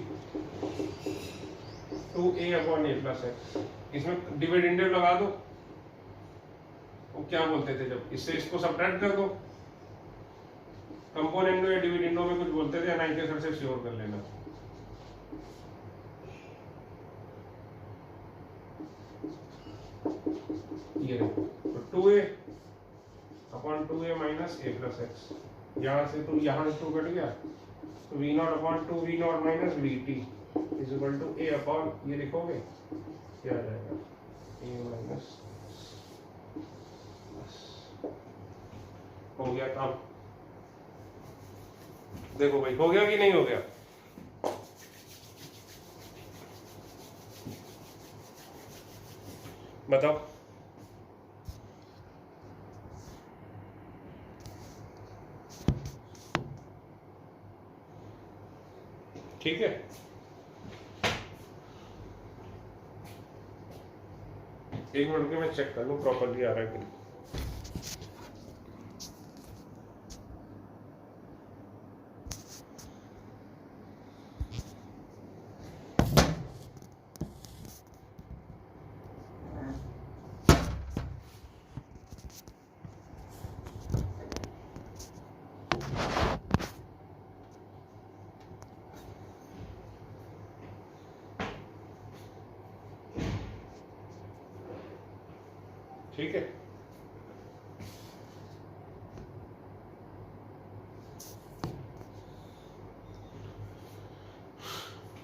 2a upon a plus x, इसमें डिविडेंड लगा दो, वो क्या बोलते थे जब इससे इसको सब्ट्रैक्ट कर दो, कंपोनेंडो या डिविडेंडो में कुछ बोलते थे, नहीं के सर से श्योर कर लेना। ये देखो तो 2a upon 2a minus a plus x, यहाँ से तो यहाँ से 2 कट गया, तो v0 upon 2v0 minus vt is equal to a upon, ये लिखोगे क्या आ जाएगा, a माइनस, हो गया काम। देखो भाई हो गया कि नहीं हो गया, बताओ। ठीक है, एक मिनट के मैं चेक कर लूं प्रॉपरली आ रहा है कि नहीं। ठीक है,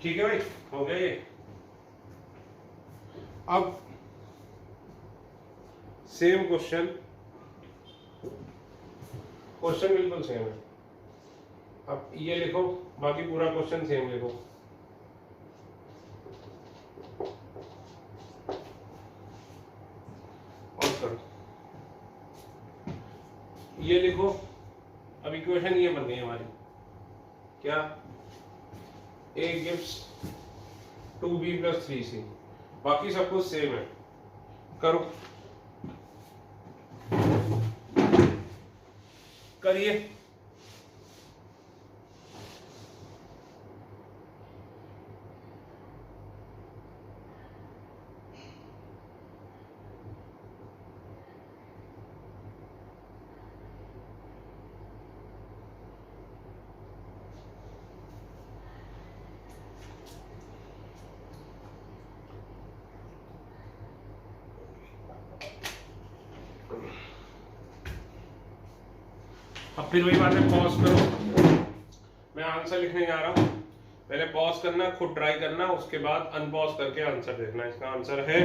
ठीक है भाई, हो गया ये। अब सेम क्वेश्चन, क्वेश्चन बिल्कुल सेम है, अब ये लिखो, बाकी पूरा क्वेश्चन सेम लिखो। और करो, ये लिखो, अब इक्वेशन ये बन गई हमारी, क्या, a gives 2b plus 3c, बाकी सब कुछ सेम है, करो, करिए। अब फिर वही बात है, पॉज करो, मैं आंसर लिखने जा रहा हूं, पहले पॉज करना, खुद ट्राई करना, उसके बाद अनपॉज करके आंसर देखना। इसका आंसर है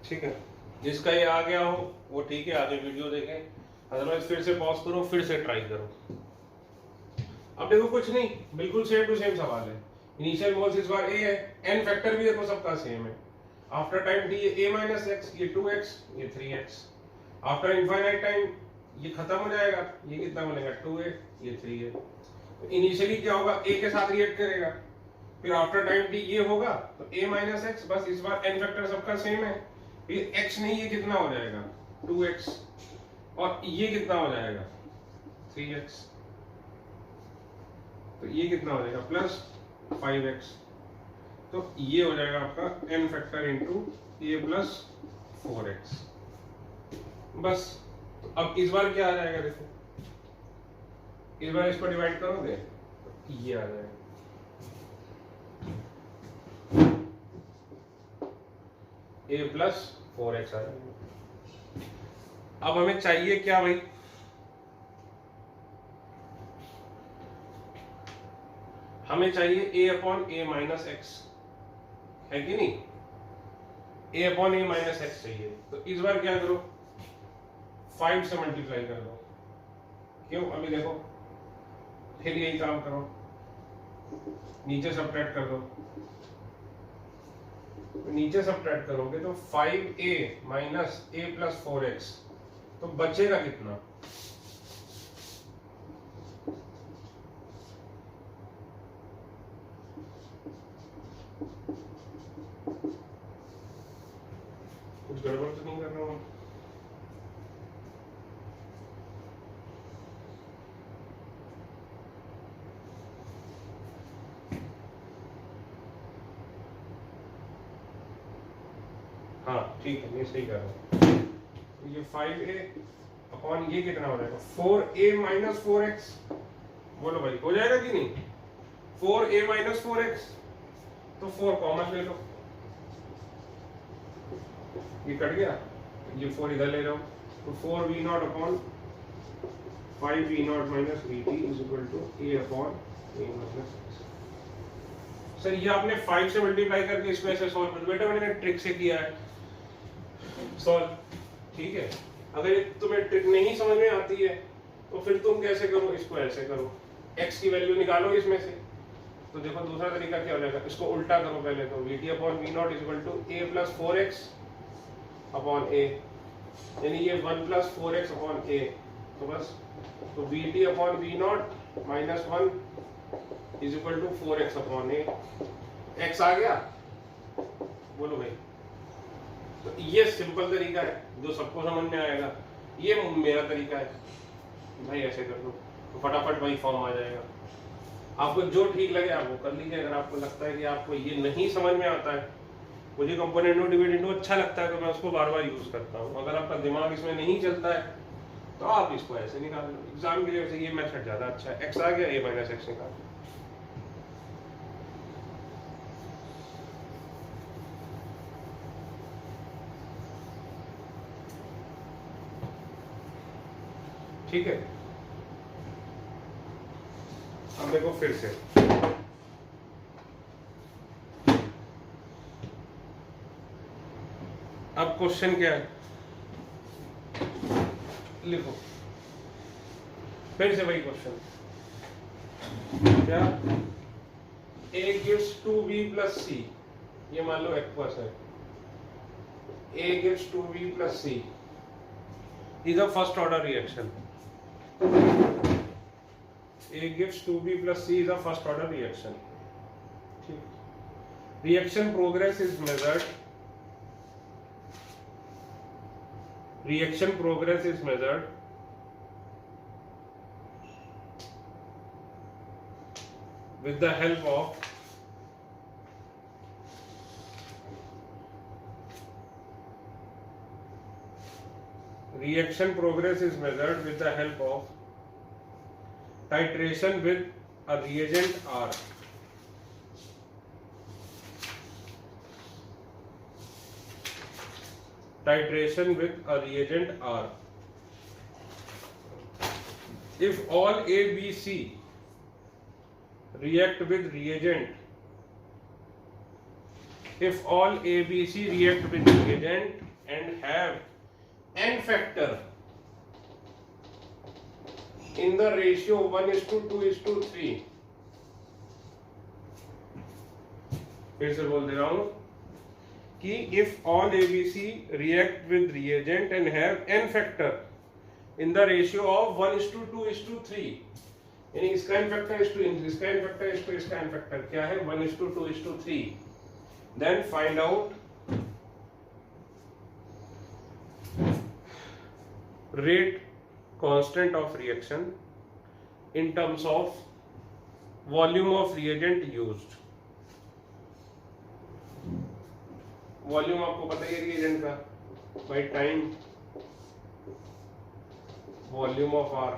ठीक है, जिसका ये आ गया हो वो ठीक है, आगे वीडियो देखें, अदरवाइज फिर से पॉज करो, फिर से ट्राई करो। अब देखो कुछ नहीं, बिल्कुल सेम टू सेम सवाल है, इनिशियल मोल्स इस बार a है, n फैक्टर भी देखो सबका सेम है, आफ्टर टाइम t ये a माइनस एक्स, ये 2x, ये 3x, आफ्टर इनफाइनाइट टाइम ये खत्म हो जाएगा, ये कितना बनेगा 2a, ये 3a। तो इनिशियली क्या होगा, a के साथ रिएक्ट करेगा, फिर आफ्टर टाइम t ये होगा, तो a माइनस एक्स, बस इस बार n फैक्टर सबका सेम है, फिर x नहीं, ये कितना हो जाएगा 2x, और ये कितना हो जाएगा 3x, तो ये कितना हो जाएगा प्लस 5x, तो ये हो जाएगा आपका n factor into a plus 4x। बस अब इस बार क्या आ जाएगा, देखो इस बार इसको डिवाइड करोगे तो ये आ जाएगा, a प्लस 4x आ जाएगा। अब हमें चाहिए क्या भाई, हमें चाहिए a upon a minus x, है कि नहीं, a upon a minus x चाहिए, तो इस बार क्या करो 5 से मल्टीप्लाई कर दो, क्यों, अभी देखो फिर यही काम करो, नीचे सबट्रैक्ट कर दो, नीचे सबट्रैक्ट करोगे तो 5a minus a plus 4x, तो बचेगा कितना, कुछ गड़बड़ तो नहीं कर रहा हूँ? हाँ ठीक है, ये सही कर रहा हूँ। ये 5a अपॉन ये कितना हो जाएगा 4a माइनस 4x। बोलो भाई हो जाएगा कि नहीं? 4a माइनस 4x, तो 4 कॉमन ले लो, ये कट गया, ये 4 इधर ले रहा हूँ, तो 4v not upon 5v not minus vt is equal to a upon a minus x। Sir ये आपने 5 से मल्टीप्लाई करके इसको ऐसे सॉल्व कर, बेटा मैंने ट्रिक से किया है सॉल्व, ठीक है। अगर ये तुम्हें ट्रिक नहीं समझ में आती है तो फिर तुम कैसे करो, इसको ऐसे करो, x की वैल्यू निकालो इसमें से। तो देखो दूसरा तरीका क्या हो जाएगा, इसको उल्टा करो पहले, तो vt upon v not is equal to a plus 4x upon a, यानी ये 1 प्लस 4x अपॉन a, तो बस, तो vt upon v not minus 1 is equal to 4x upon a। x आ गया, बोलो भाई। तो ये सिंपल तरीका है जो सबको समझ में आएगा, ये मेरा तरीका है भाई, ऐसे कर लो तो फटाफट वही फॉर्म आ जाएगा। आपको जो ठीक लगे आप वो कर लीजिए। अगर आपको लगता है कि आपको ये नहीं समझ में आता है, मुझे कंपोनेंट नो डिवाइड इनटू अच्छा लगता है तो मैं उसको बार बार यूज करता हूँ। अगर आपका दिमाग इसमें नहीं चलता है तो आप इसको ऐसे निकाल लो, एग्जाम के लिए वैसे ये मेथड ज्यादा अच्छा है। x आ गया, a माइनस एक्स निकाल लो। ठीक है, अब देखो फिर से, अब क्वेश्चन क्या है, लिखो फिर से वही क्वेश्चन, क्या a gives 2b plus c, ये मान लो एक्वस है, a gives 2b plus c is a first order reaction, a gives 2b plus c is a first order reaction, ठीक। reaction progress is measured, reaction progress is measured with the help of reaction progress is measured with the help of titration with a reagent R, titration with a reagent R. If all A, B, C react with reagent, if all A, B, C react with reagent and have n factor in the ratio 1:2:3, फिर से बोल दे रहा हूं कि if all ABC react with reagent and have n factor in the ratio of 1:2:3, यानी इसका n factor is to इसका n factor is to इसका n factor क्या है 1:2:3, then find out rate constant of reaction in terms of volume of reagent used। Volume आपको पता ही है रिएजेंट का, by time volume of R,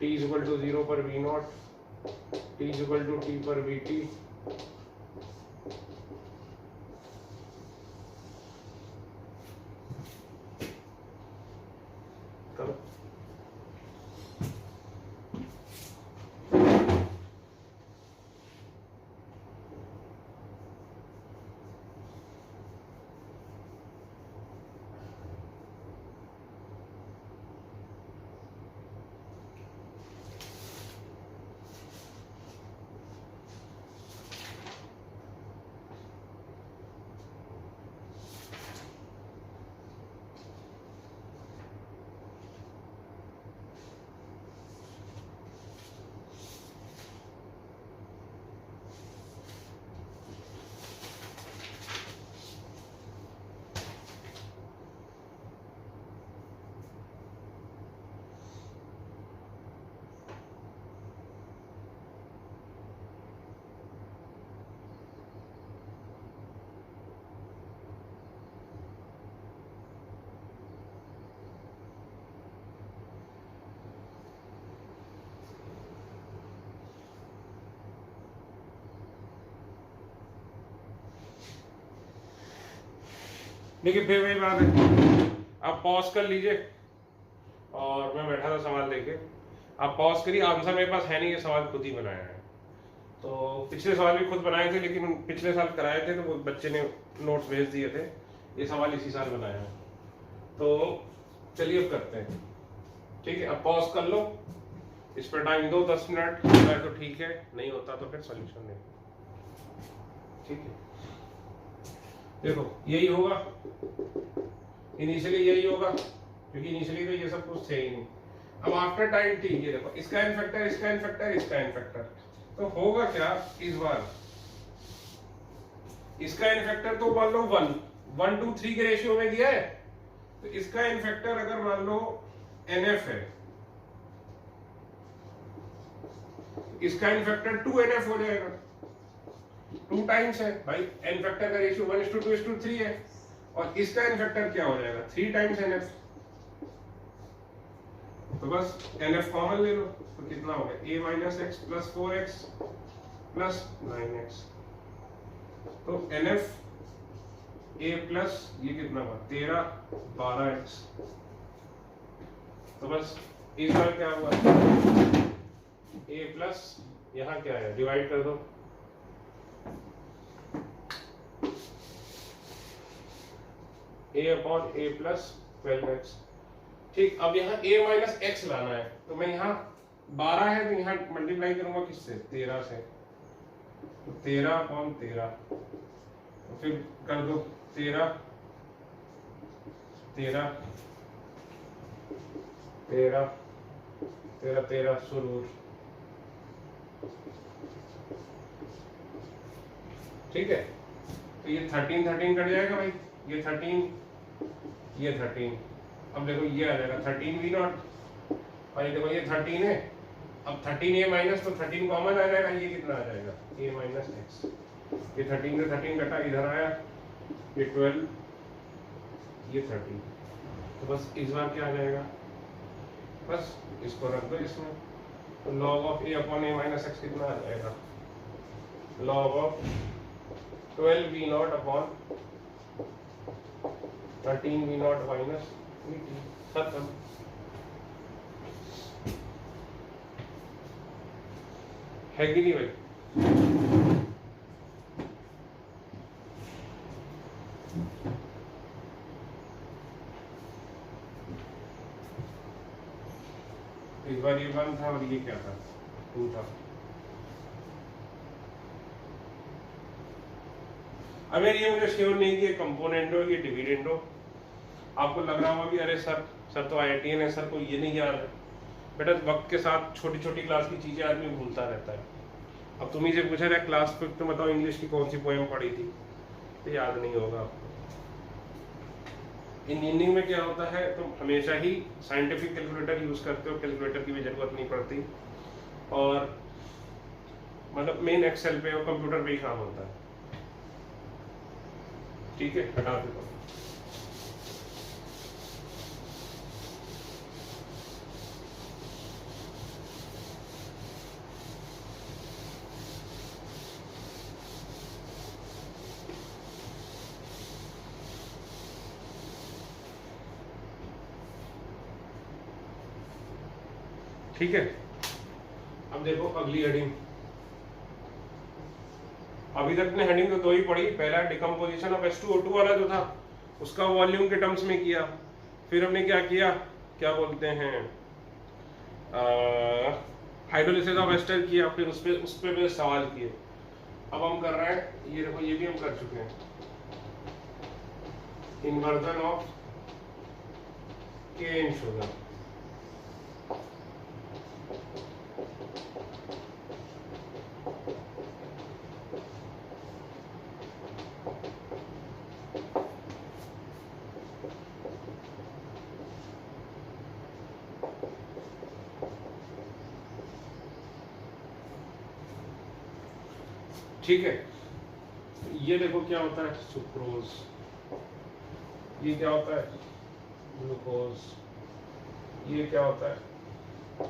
t is equal to 0 पर v not, t is equal to t पर vt, देखिए फिर वही बात है, आप पॉज कर लीजिए, और मैं बैठा था सवाल लेके, आप पॉज करिए, आंसर मेरे पास है नहीं, ये सवाल खुद ही बनाया है। तो पिछले सवाल भी खुद बनाए थे, लेकिन पिछले साल कराए थे तो वो बच्चे ने नोट्स भेज दिए थे, ये सवाल इसी साल बनाया है। तो चलिए अब करते हैं, ठीक है। अब पॉज कर लो, इस पर टाइम दो 10 मिनट, होता है तो ठीक है, नहीं होता तो फिर सॉल्यूशन दें, ठीक है। देखो यही होगा, इनिशियली यही होगा, क्योंकि इनिशियली तो ये सब कुछ थे ही नहीं। अब आफ्टर टाइम टी, ये देखो इसका n फैक्टर, इसका n फैक्टर, इसका n फैक्टर, तो होगा क्या इस बार, इसका n फैक्टर तो मान लो 1 to 3 के रेशियो में दिया है, तो इसका n फैक्टर अगर मान लो nf है, इसका n फैक्टर 2nf हो जाएगा, 2 टाइम्स है भाई, n फैक्टर का रेशियो 1:2:3 है, और इसका n फैक्टर क्या हो जाएगा 3 टाइम्स nf, तो बस nf कॉमन ले लो, तो कितना हो गया a minus x plus 4x plus 9x, तो nf a प्लस ये कितना हुआ 13 12x, तो बस इस बार क्या हुआ a प्लस, यहाँ क्या है डिवाइड कर दो, a upon a plus 12x, ठीक। अब यहाँ a माइनस एक्स लाना है, तो मैं यहाँ 12 है तो यहाँ मल्टीप्लाई करूंगा किससे 13 से, तो 13 अपॉन 13, तो फिर कर दो 13 13 13 13 13 सुरूर, ठीक है। तो ये 13 13 कट जाएगा भाई, ये 13 ये 13, अब देखो ये आ जाएगा 13v0, और ये देखो ये 13 है, अब 13a माइनस, तो 13 कॉमन आ जाएगा, ये कितना आ जाएगा a माइनस एक्स, ये 13 से 13 कटा, इधर आया ये 12 ये 13, तो बस इस बार क्या आ जाएगा, बस इसको रख दो इसमें, तो log of a upon a minus x कितना आ जाएगा, log of 12v0 upon 13v0 minus खत्म। है कि नहीं भाई, इस बार ये 1 था और ये क्या था 2 था। अब ये मुझे श्योर नहीं कि कंपोनेंट हो ये डिविडेंड हो, आपको लग रहा होगा कि अरे सर तो IITian है, सर को ये नहीं याद है, बेटा वक्त के साथ छोटी छोटी क्लास की चीजें आदमी भूलता रहता है। अब तुम ही से पूछा जाए क्लास पे तो बताओ इंग्लिश की कौन सी पोएम पढ़ी थी, तो याद नहीं होगा आपको। इंजीनियरिंग में क्या होता है, तुम हमेशा ही साइंटिफिक कैलकुलेटर यूज करते हो, कैलकुलेटर की भी जरूरत नहीं पड़ती, और मतलब मेन एक्सेल पे और कंप्यूटर पे ही काम होता है, ठीक है। हटा देता हूँ, ठीक है। अब देखो अगली हेडिंग, अभी तक ने हेडिंग तो 2 ही पढ़ी, पहला डिकम्पोजिशन ऑफ H2O2 वाला जो था उसका वॉल्यूम के टर्म्स में किया, फिर हमने क्या किया, क्या बोलते हैं हाइड्रोलिसिस ऑफ एस्टर किया, फिर उस पे भी सवाल किए। अब हम कर रहे हैं, ये देखो ये भी हम कर चुके हैं, इन्वर्जन ऑफ के इन शुगर, ठीक है। ये देखो क्या होता है सुक्रोज, ये क्या होता है ग्लूकोज, ये क्या होता है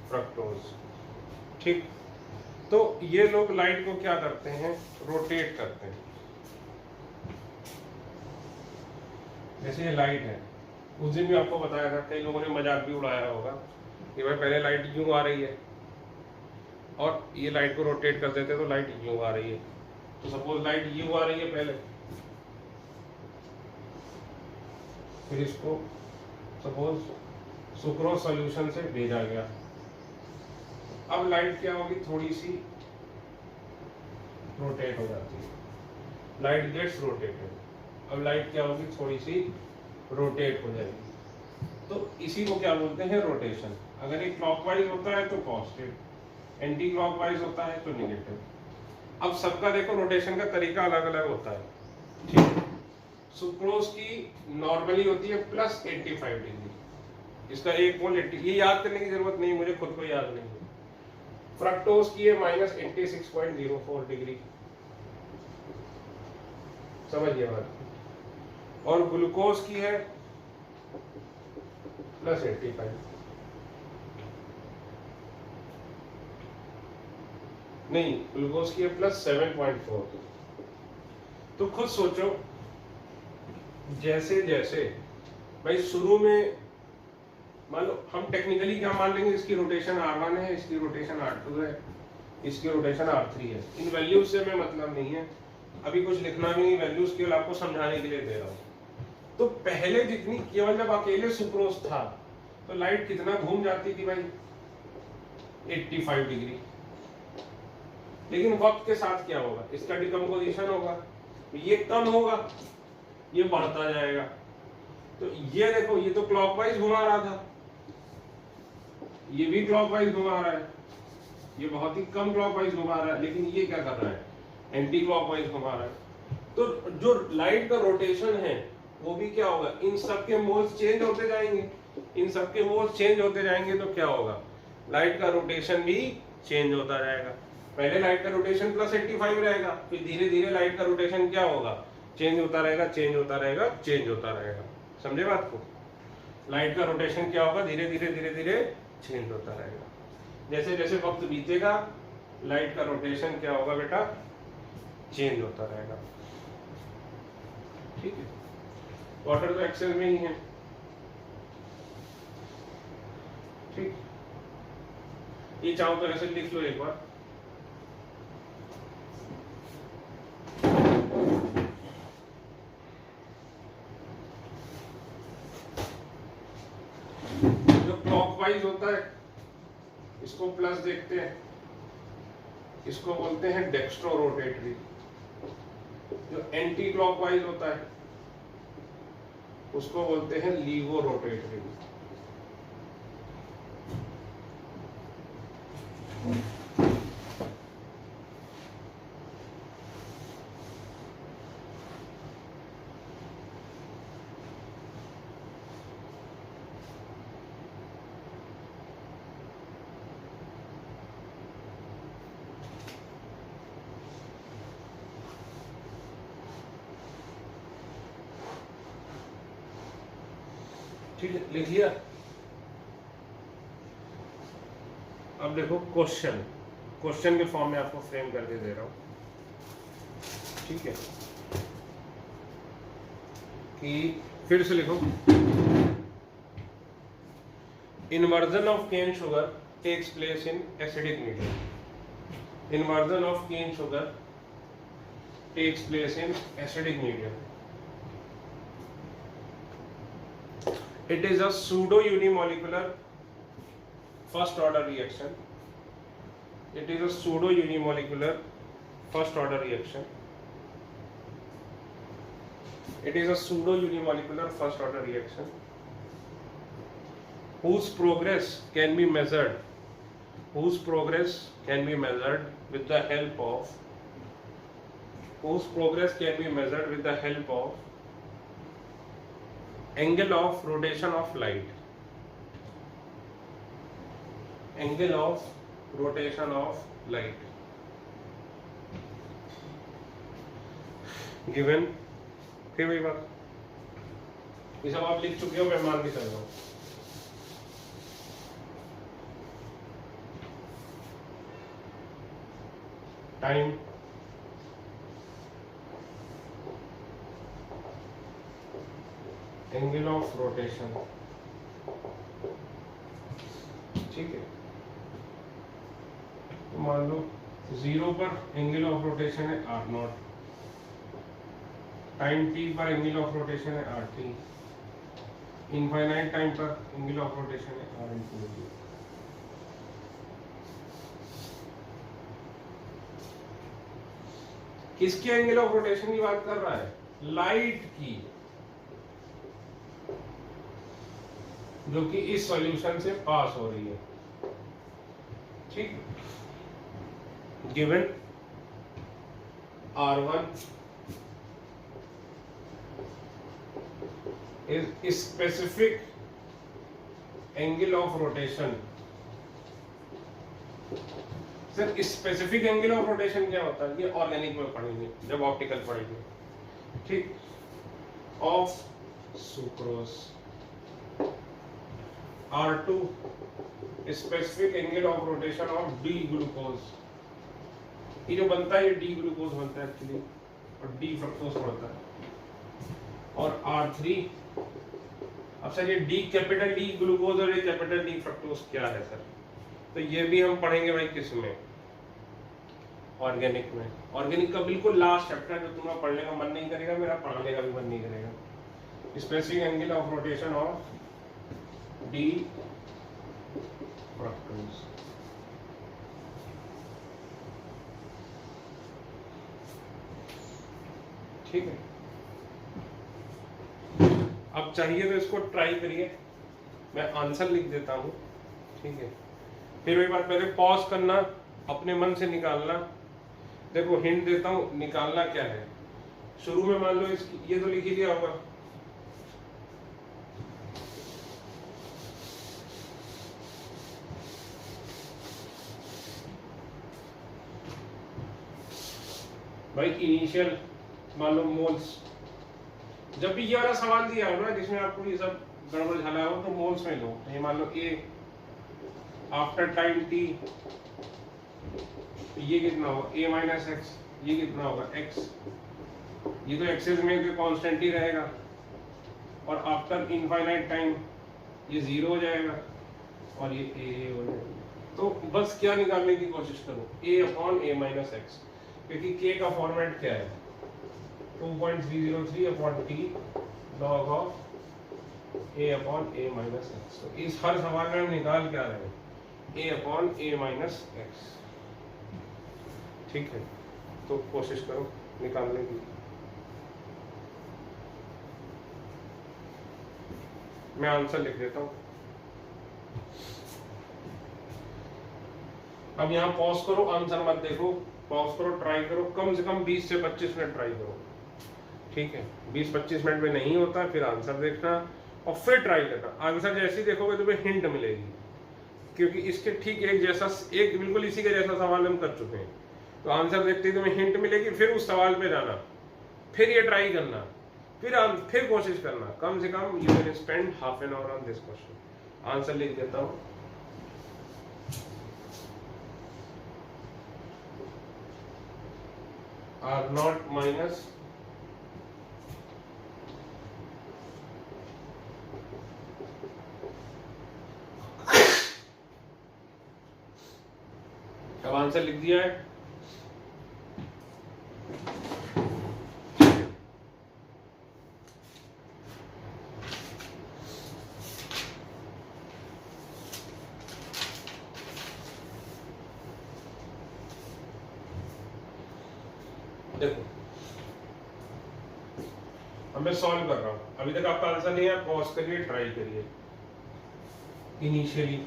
फ्रक्टोज, ठीक। तो ये लोग लाइट को क्या करते हैं, रोटेट करते हैं। जैसे ये लाइट है, उस दिन भी आपको बताया था, कई लोगों ने मजाक भी उड़ाया होगा कि भाई पहले लाइट यूं आ रही है और ये लाइट को रोटेट कर देते तो लाइट यूं आ रही है। तो सपोज लाइट यूं आ रही है पहले, फिर इसको सपोज सुक्रोज सॉल्यूशन से भेजा गया। अब लाइट क्या होगी, थोड़ी सी रोटेट हो जाती है, लाइट गेट्स रोटेटेड। अब लाइट क्या होगी, थोड़ी सी रोटेट हो जाएगी। तो इसी को क्या बोलते हैं, रोटेशन। अगर ये क्लॉकवाइज होता है तो पॉजिटिव, एंटी क्लॉकवाइज होता है तो नेगेटिव। अब सबका देखो रोटेशन का तरीका अलग अलग होता है, ठीक है। सुक्रोज की नॉर्मली होती है +85 डिग्री, इसका एक मोल 80, ये याद करने की जरूरत नहीं, मुझे खुद को याद नहीं है। फ्रक्टोज की है -86.04 डिग्री, समझिए बात। और ग्लूकोज की है +85, नहीं ग्लूकोज की है +7.4। तो खुद सोचो, जैसे जैसे भाई शुरू में मान लो हम टेक्निकली क्या मान लेंगे, इसकी रोटेशन R1 है, इसकी रोटेशन R2 है, इसकी रोटेशन R3 है। इन वैल्यूज से मैं मतलब नहीं है, अभी कुछ लिखना भी नहीं, वैल्यूज केवल आपको समझाने के लिए दे रहा हूँ। तो पहले जितनी, केवल जब अकेले सुक्रोज था तो लाइट कितना घूम जाती थी भाई, 85 डिग्री। लेकिन वक्त के साथ क्या होगा, इसका डिकम्पोजिशन होगा, ये कम होगा, ये बढ़ता जाएगा। तो ये देखो, ये तो क्लॉकवाइज घुमा रहा था, ये भी क्लॉकवाइज घुमा रहा है, ये बहुत ही कम क्लॉकवाइज घुमा रहा है, लेकिन ये क्या कर रहा है, एंटी क्लॉकवाइज घुमा रहा है। तो जो लाइट का रोटेशन है वो भी क्या होगा, इन सब के मोल्स चेंज होते जाएंगे, इन सब के मोल्स चेंज होते जाएंगे, तो क्या होगा, लाइट का रोटेशन भी चेंज होता जाएगा। पहले लाइट का रोटेशन +85 रहेगा, फिर धीरे धीरे लाइट का रोटेशन क्या होगा, चेंज होता रहेगा, चेंज होता रहेगा, चेंज होता रहेगा। समझे बात को, लाइट का रोटेशन क्या होगा, धीरे धीरे चेंज होता रहेगा। जैसे जैसे वक्त बीतेगा लाइट का रोटेशन क्या होगा बेटा, चेंज होता रहेगा, ठीक है। वाटर तो एक्सेल में ही है, ठीक। ये चाहो तो ऐसे लिख लो एक बार, जो क्लॉकवाइज होता है इसको प्लस देखते हैं, इसको बोलते हैं डेक्स्ट्रो रोटेटरी। जो एंटी क्लॉकवाइज होता है उसको बोलते हैं लीवो रोटेटरी। ठीक है, लिख लिया। अब देखो क्वेश्चन, क्वेश्चन के फॉर्म में आपको फ्रेम करके दे रहा हूं, ठीक है। कि फिर से लिखो, inversion of cane sugar takes place in acidic medium. Inversion of cane sugar takes place in acidic medium. It is a pseudo unimolecular first order reaction. It is a pseudo unimolecular first order reaction. It is a pseudo unimolecular first order reaction whose progress can be measured. Whose progress can be measured with the help of. Whose progress can be measured with the help of angle of rotation of light. Angle of rotation of light given। फिर वही बात, ये सब आप लिख चुके हो, मैं मान भी कर रहा हूं। टाइम, एंगल ऑफ रोटेशन, ठीक है। तो मान लो 0 पर एंगल ऑफ रोटेशन है r0, टाइम t पर एंगल ऑफ रोटेशन है rt, इनफाइनाइट टाइम पर एंगल ऑफ रोटेशन है r इंफिनिटी। किसके एंगल ऑफ रोटेशन की बात कर रहा है? लाइट की, जो कि इस सॉल्यूशन से पास हो रही है, ठीक। Given r1 is specific angle of rotation। Sir specific angle of rotation क्या होता है? ये ऑर्गेनिक में पढ़ेंगे जब ऑप्टिकल पढ़ेंगे, ठीक। Of sucrose, R2 specific angle of rotation of D glucose. ये जो बनता है ये डी ग्लूकोज बनता है एक्चुअली, और डी फ्रक्टोज बनता है। और R3, अब सर ये डी कैपिटल डी ग्लूकोज और ये कैपिटल डी फ्रक्टोज क्या है सर? तो ये भी हम पढ़ेंगे भाई किस में? ऑर्गेनिक में। ऑर्गेनिक का बिल्कुल लास्ट चैप्टर, जो तुम्हें पढ़ने का मन नहीं करेगा, मेरा पढ़ाने का भी मन नहीं करेगा। Specific angle of rotation of D fructose, ठीक है। अब चाहिए तो इसको ट्राई करिए, मैं आंसर लिख देता हूं, ठीक है। फिर एक बार पहले पॉज करना, अपने मन से निकालना। देखो हिंट देता हूं, निकालना क्या है। शुरू में मान लो इसकी ये तो लिख ही दिया होगा, भाई इनिशियल मान लो मोल्स। जब भी ये वाला सवाल दिया हो ना जिसमें आपको ये सब गड़बड़ झाला हो, तो मोल्स में लो। ये मान लो A आफ्टर टाइम t, ये कितना होगा A माइनस एक्स, ये कितना होगा x, ये तो एक्सेस में तो कांस्टेंट ही रहेगा। और आफ्टर इनफाइनाइट टाइम ये 0 हो जाएगा और ये A हो जाएगा। तो बस क्या निकालने की कोशिश करो, A upon A minus x, क्योंकि K का फॉर्मेट क्या है? 2.303 upon t log of A upon A minus x. तो इस हर सवाल में हम निकाल क्या रहे हैं? A upon A minus x, ठीक है। तो कोशिश करो निकालने की। मैं आंसर लिख देता हूं। अब यहाँ पॉज करो, आंसर मत देखो, पॉज करो, ट्राई करो, कम से कम 20 से 25 मिनट ट्राई करो, ठीक है। 20-25 मिनट में नहीं होता फिर आंसर देखना और फिर ट्राई करना। आंसर जैसे ही देखोगे तुम्हें हिंट मिलेगी, क्योंकि इसके ठीक एक जैसा, एक बिल्कुल इसी के जैसा सवाल हम कर चुके हैं। तो आंसर देखते ही तुम्हें हिंट मिलेगी, फिर उस सवाल पे जाना, फिर ये ट्राई करना, फिर कोशिश करना। कम से कम you can spend half an hour on this question. Answer लिख देता हूँ, R0 माइनस अब आंसर लिख दिया है। देखो अब मैं सॉल्व कर रहा हूं, अभी तक आपका आंसर नहीं है, पॉज करिए, ट्राई करिए। Initially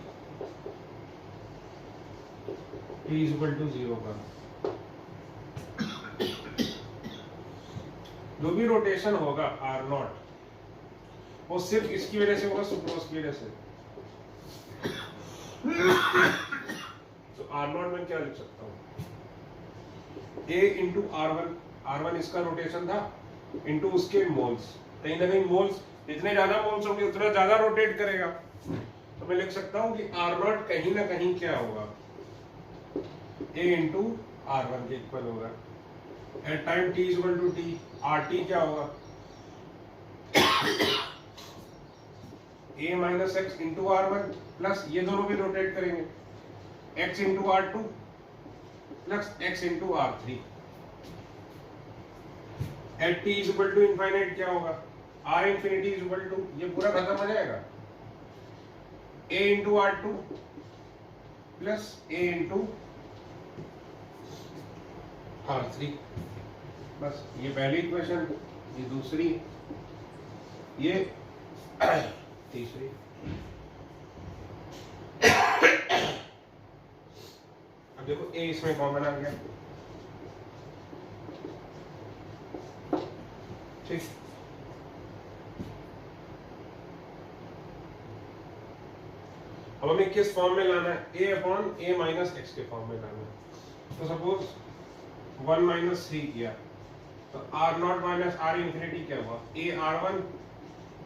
t is equal to 0 का जो भी रोटेशन होगा R0 वो सिर्फ इसकी वजह से होगा, सुक्रोज की वजह से। तो R0 में क्या लिख सकता हूं? A इंटू R1, R1 इसका रोटेशन था, इंटू उसके मोल्स। कहीं ना कहीं मोल्स, जितने ज्यादा मोल्स होंगे उतना ज्यादा रोटेट करेगा। तो मैं लिख सकता हूं कि R0 कहीं ना कहीं क्या होगा, A इंटू R1 के इक्वल होगा। At time t equal to t, RT क्या होगा? a minus x into R1 plus ये दोनों भी रोटेट करेंगे x into R2 plus x into R3 at t is equal to infinite क्या होगा r infinity is equal to ये पूरा खत्म हो जाएगा a into R2 plus a into R3 बस ये पहली इक्वेशन ये दूसरी ये तीसरी अब देखो a इसमें कॉमन आ गया ठीक अब हमें किस फॉर्म में लाना है a upon a minus x के फॉर्म में लाना है तो सपोज 1 माइनस 3 किया तो R not minus R infinity क्या हुआ ए R1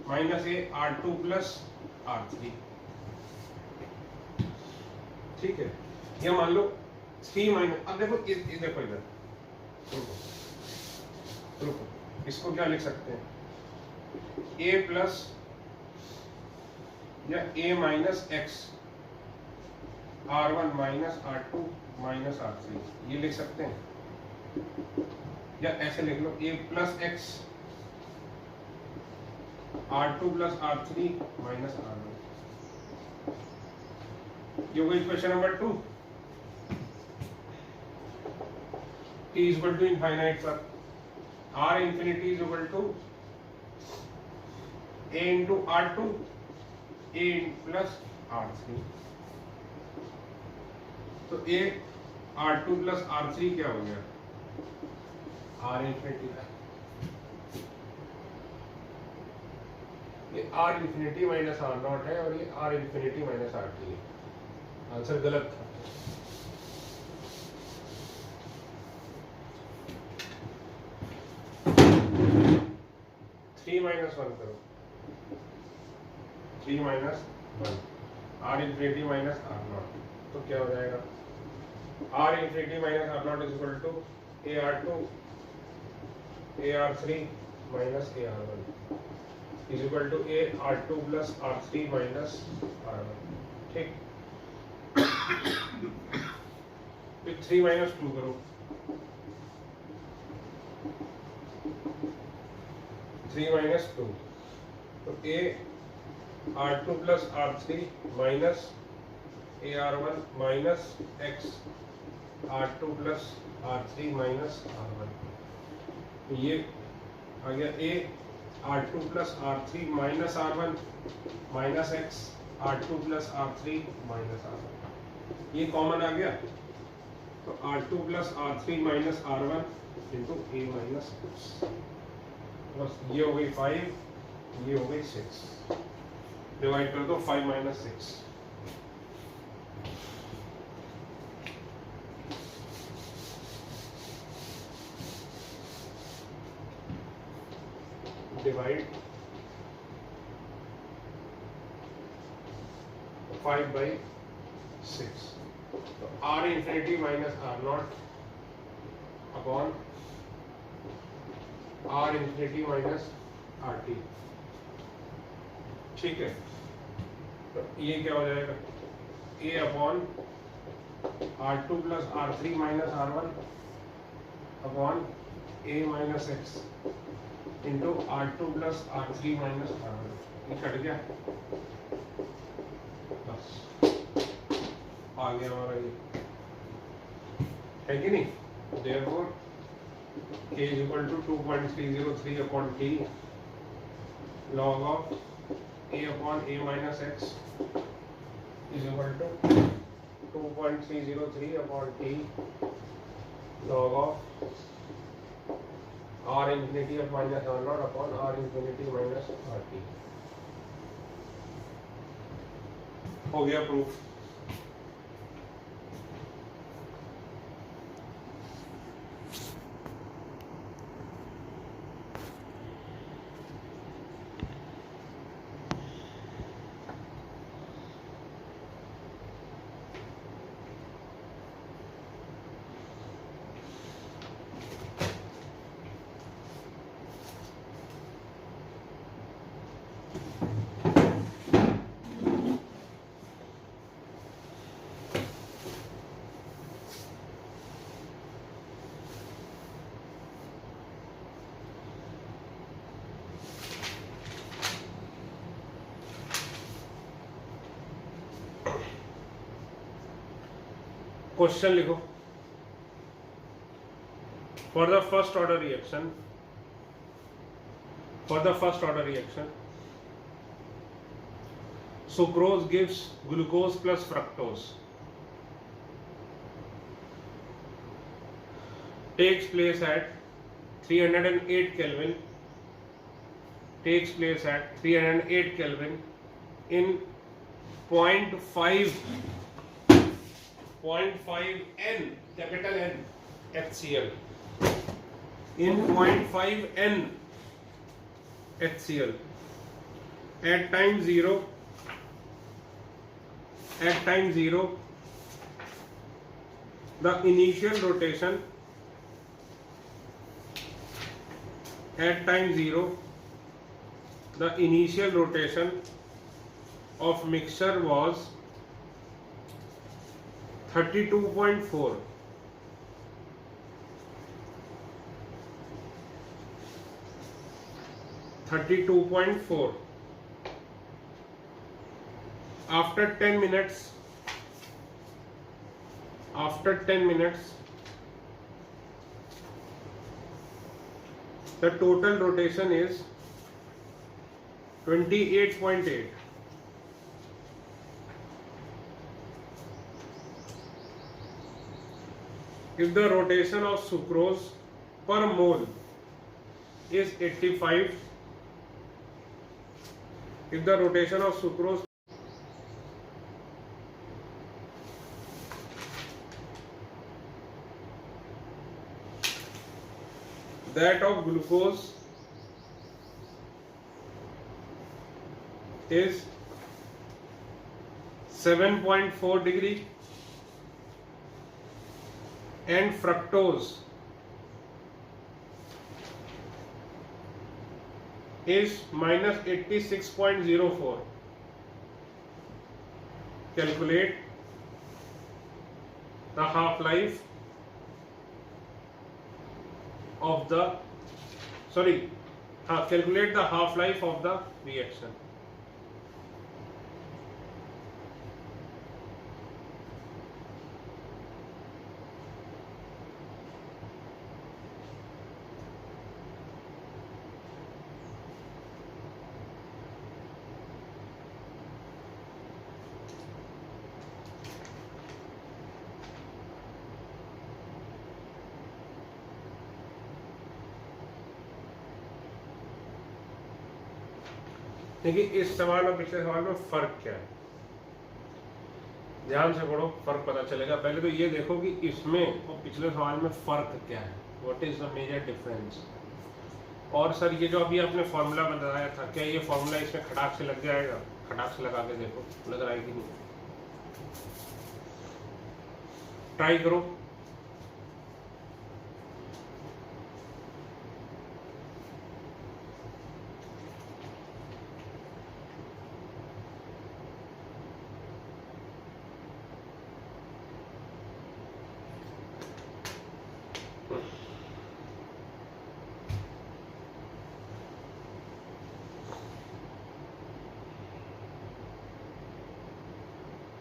माइनस ए R2 प्लस R3 ठीक है या मान लो 3 माइनस अब देखो देखो इधर रुको इसको क्या लिख सकते हैं a प्लस या a minus x R1 minus R2 minus R3 ये लिख सकते हैं या ऐसे लिख लो a plus x R2 plus R3 minus R1 ये होगा equation number 2 t is equal to infinite पर r infinity is equal to a into R2 a plus R3 तो a R2 प्लस R3 क्या हो गया R इंफिनिटी ये R infinity minus R not है और ये R infinity minus R t है आंसर गलत था थ्री माइनस वन करो 3 माइनस 1 R infinity minus R not तो क्या हो जाएगा R infinity minus R not is equal to AR2 AR3 minus AR1 is equal to AR2 plus R3 minus R1 ठीक फिर 3 minus 2 करो 3 minus 2 तो AR2 plus R3 minus AR1 minus X R2 plus R3 minus R1 तो ये आ गया a R2 plus R3 minus R1 minus x R2 plus R3 minus R1 ये common आ गया तो R2 plus R3 minus R1 into a minus x बस ये हो गई 5 ये हो गई 6 डिवाइड कर दो 5 माइनस 6 divide 5 by 6 तो R infinity minus R naught upon R infinity minus RT ठीक है तो ये क्या हो जाएगा A upon R2 plus R3 minus R1 upon A minus X into R2 plus R3 minus R1 ये कट गया बस आ गया हमारा ये है कि नहीं therefore k is equal to 2.303 upon t log of a upon a minus x is equal to 2.303 upon t log of R infinity of minus R naught upon R infinity minus RT हो गया proof question लिखो। For the first order reaction sucrose gives glucose plus fructose takes place at 308 Kelvin in 0.5 N, capital N, HCl, in 0.5 N HCl at time 0 the initial rotation of mixture was 32.4. After 10 minutes, the total rotation is 28.8. If the rotation of sucrose per mole is 85, if the rotation of sucrose that of glucose is 7.4 degree and fructose is minus 86.04. Calculate the half-life of the calculate the half-life of the reaction. देखिए इस सवाल और पिछले सवाल में फर्क क्या है, ध्यान से पढ़ो, फर्क पता चलेगा। पहले तो ये देखो कि इसमें और पिछले सवाल में फर्क क्या है, what is the major difference. और सर ये जो अभी आपने फॉर्मूला बताया था, क्या ये फॉर्मूला इसमें खटाक से लग जाएगा? खटाक से लगा के देखो, लग रहा है कि नहीं, ट्राई करो।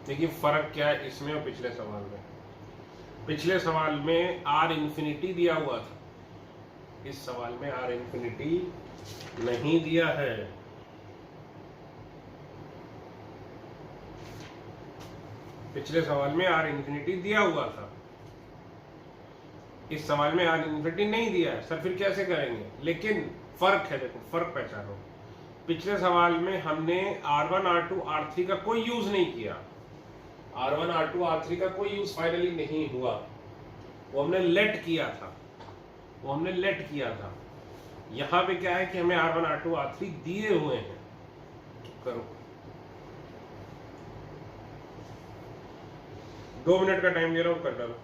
देखिए फर्क क्या है इसमें और पिछले सवाल में। पिछले सवाल में आर इंफिनिटी दिया हुआ था, इस सवाल में आर इंफिनिटी नहीं दिया है। पिछले सवाल में आर इंफिनिटी दिया हुआ था, इस सवाल में आर इंफिनिटी नहीं दिया है। सर फिर कैसे करेंगे? लेकिन फर्क है, देखो फर्क पहचानो। पिछले सवाल में हमने R1 R2 R3 का कोई यूज नहीं किया, R1 R2 R3 का कोई यूज फाइनली नहीं हुआ, वो हमने लेट किया था, यहां पे क्या है कि हमें R1 R2 R3 दिए हुए हैं। करो 2 मिनट का टाइम दे रहा हूं, कर डालो।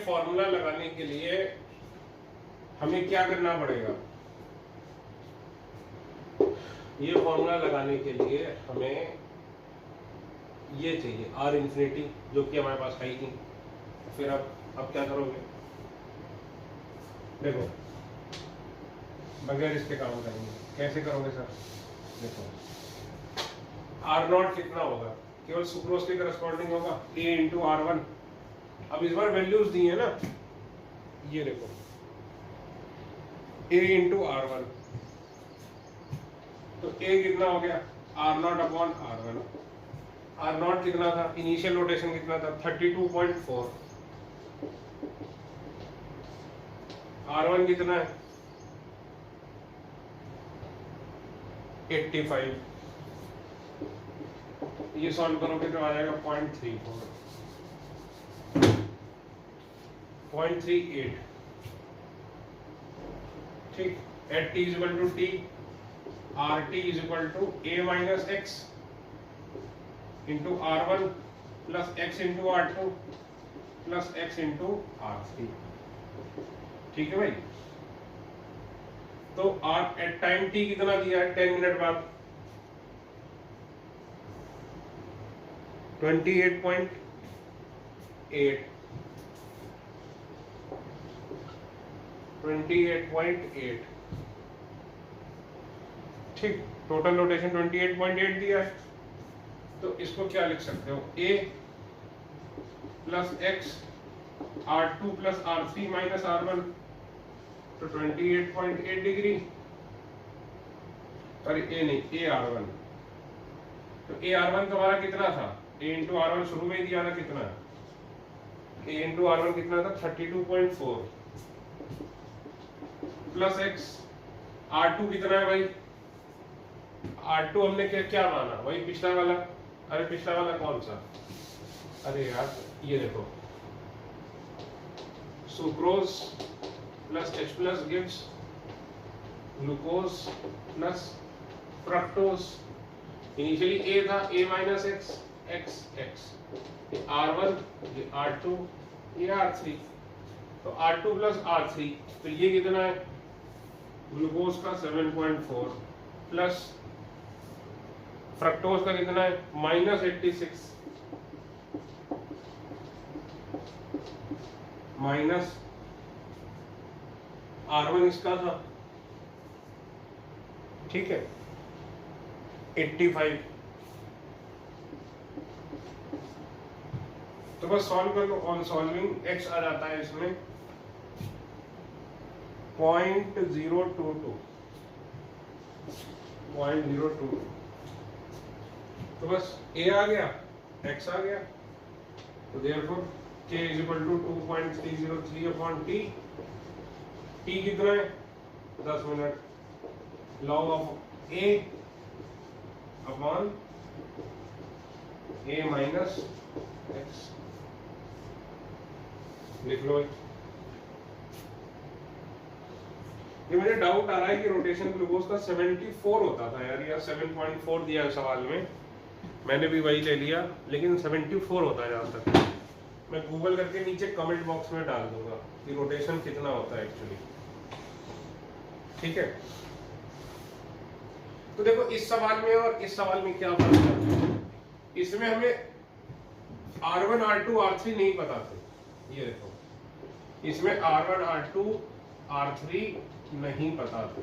फॉर्मूला लगाने के लिए हमें क्या करना पड़ेगा? ये फॉर्मूला लगाने के लिए हमें ये चाहिए आर इन्फिनिटी, जो कि हमारे पास है ही नहीं। फिर अब क्या करोगे? देखो, बगैर इसके काम करेंगे। कैसे करोगे सर? देखो, आर नॉट कितना होगा? केवल सुक्रोज के करस्पॉन्डिंग होगा, ए इंटू आर वन। अब इस बार वैल्यूज दी है ना, ये देखो, ए इंटू आर वन, तो ए कितना हो गया? R not upon R one. R not कितना था? इनिशियल रोटेशन कितना था? 32.4। आर वन कितना है? 85। ये सॉल्व करोगे तो आ जाएगा 0.34, 0.38। ठीक, at T is equal to T, R T is equal to A minus x into R one plus x into R two plus x into R three. ठीक है भाई। तो आर एट टाइम टी कितना दिया है? 10 minute बाद 28.8। ठीक, total rotation 28.8 दिया है। तो इसको क्या लिख सकते हो? a plus x R two plus R three minus R one, तो 28.8 डिग्री। सॉरी, ए नहीं, ए आर वन। तो ए आर वन तुम्हारा कितना था? ए इंटू आर वन शुरू में ही दिया था कितना? ए इंटू आर वन कितना था? 32.4 प्लस एक्स आर टू कितना है भाई? आर टू हमने क्या माना? वही पिछला वाला। अरे पिछला वाला कौन सा? अरे यार, ये देखो, sucrose plus H plus gives glucose plus fructose. Initially a था, a minus x, x x, ये R1, ये R2, ये R3। तो R2 प्लस R3, तो ये कितना है? ग्लूकोज का 7.4 प्लस फ्रक्टोज का कितना है? -86 माइनस R1 इसका था, ठीक है, 85। तो बस सॉल्व कर लो। ऑन सॉल्विंग x आ जाता है इसमें 0.022। तो बस a आ गया, x आ गया, तो therefore k is equal to 2.303 upon t। t कितना है? 10 minute. log of a upon a minus x लिख लो। ये मुझे डाउट आ रहा है कि रोटेशन ग्लूकोज का 74 होता था यार, या 7.4 दिया है सवाल में, मैंने भी वही ले लिया, लेकिन 74 होता है जहां तक। मैं गूगल करके नीचे कमेंट बॉक्स में डाल दूंगा कि रोटेशन कितना होता है एक्चुअली। ठीक है, तो देखो इस सवाल में और इस सवाल में क्या फर्क है? इसमें हमें R1, R2, R3 नहीं पता थे। ये देखो, इसमें R1, R2, R3 नहीं पता थे।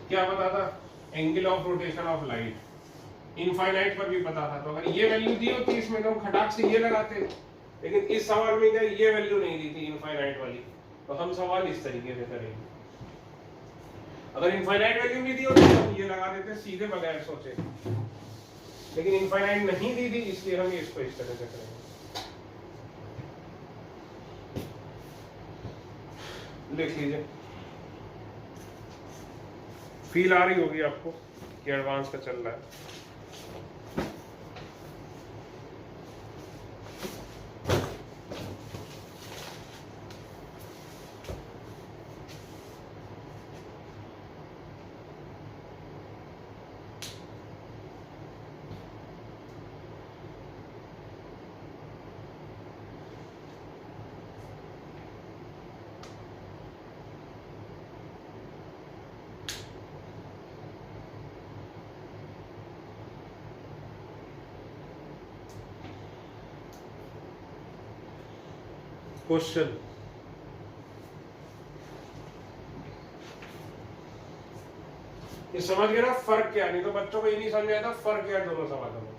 क्या पता था? Angle of rotation of light. Infinite पर भी पता था। तो अगर ये वैल्यू दी होती इसमें तो हम खटाक से ये लगाते, लेकिन इस सवाल में क्या ये वैल्यू नहीं दी थी इनफाइनाइट वाली, तो हम सवाल इस तरीके से करेंगे। अगर इनफाइनाइट वैल्यू भी दी होती तो हम ये लगा देते सीधे बगैर सोचे, लेकिन इनफाइनाइट नहीं दी थी इसलिए हम इसको इस तरह से करेंगे। लिख लीजिए। फील आ रही होगी आपको कि एडवांस का चल रहा है। क्वेश्चन, ये समझ गए ना फर्क क्या, नहीं तो बच्चों को ये नहीं समझ आया था फर्क क्या है दोनों सवालों में।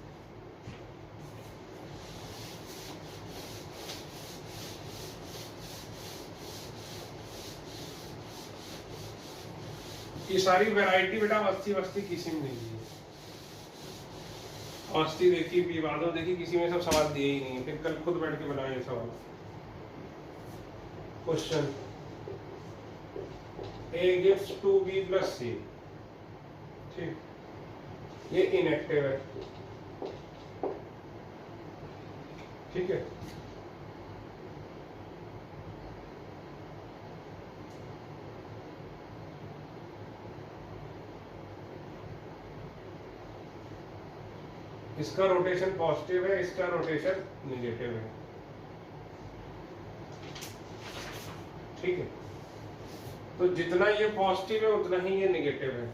ये सारी वैरायटी बेटा अवस्थी वस्ती किसी में नहीं है। अवस्थी देखी, विवादों देखी, किसी में सब सवाल दिए ही नहीं है। फिर कल खुद बैठ के बनाए ये सवाल। Question, A gives 2B plus C, ठीक, ये इनएक्टिव है, ठीक है। इसका रोटेशन पॉजिटिव है, इसका रोटेशन निगेटिव है, ठीक है। तो जितना ये पॉजिटिव है उतना ही ये निगेटिव है।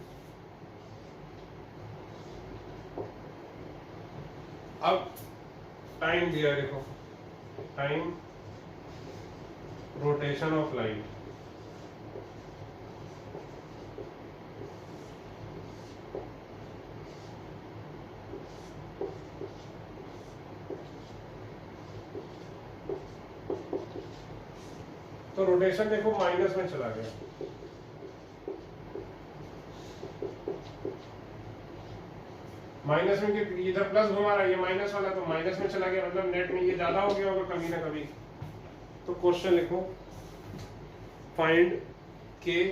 अब टाइम दिया, देखो टाइम रोटेशन ऑफ लाइट, तो रोटेशन देखो माइनस में चला गया, माइनस में इधर प्लस घुमा रहा है, ये माइनस वाला तो माइनस में चला गया, मतलब नेट में ये ज्यादा हो गया होगा कभी ना कभी। तो क्वेश्चन लिखो, फाइंड के,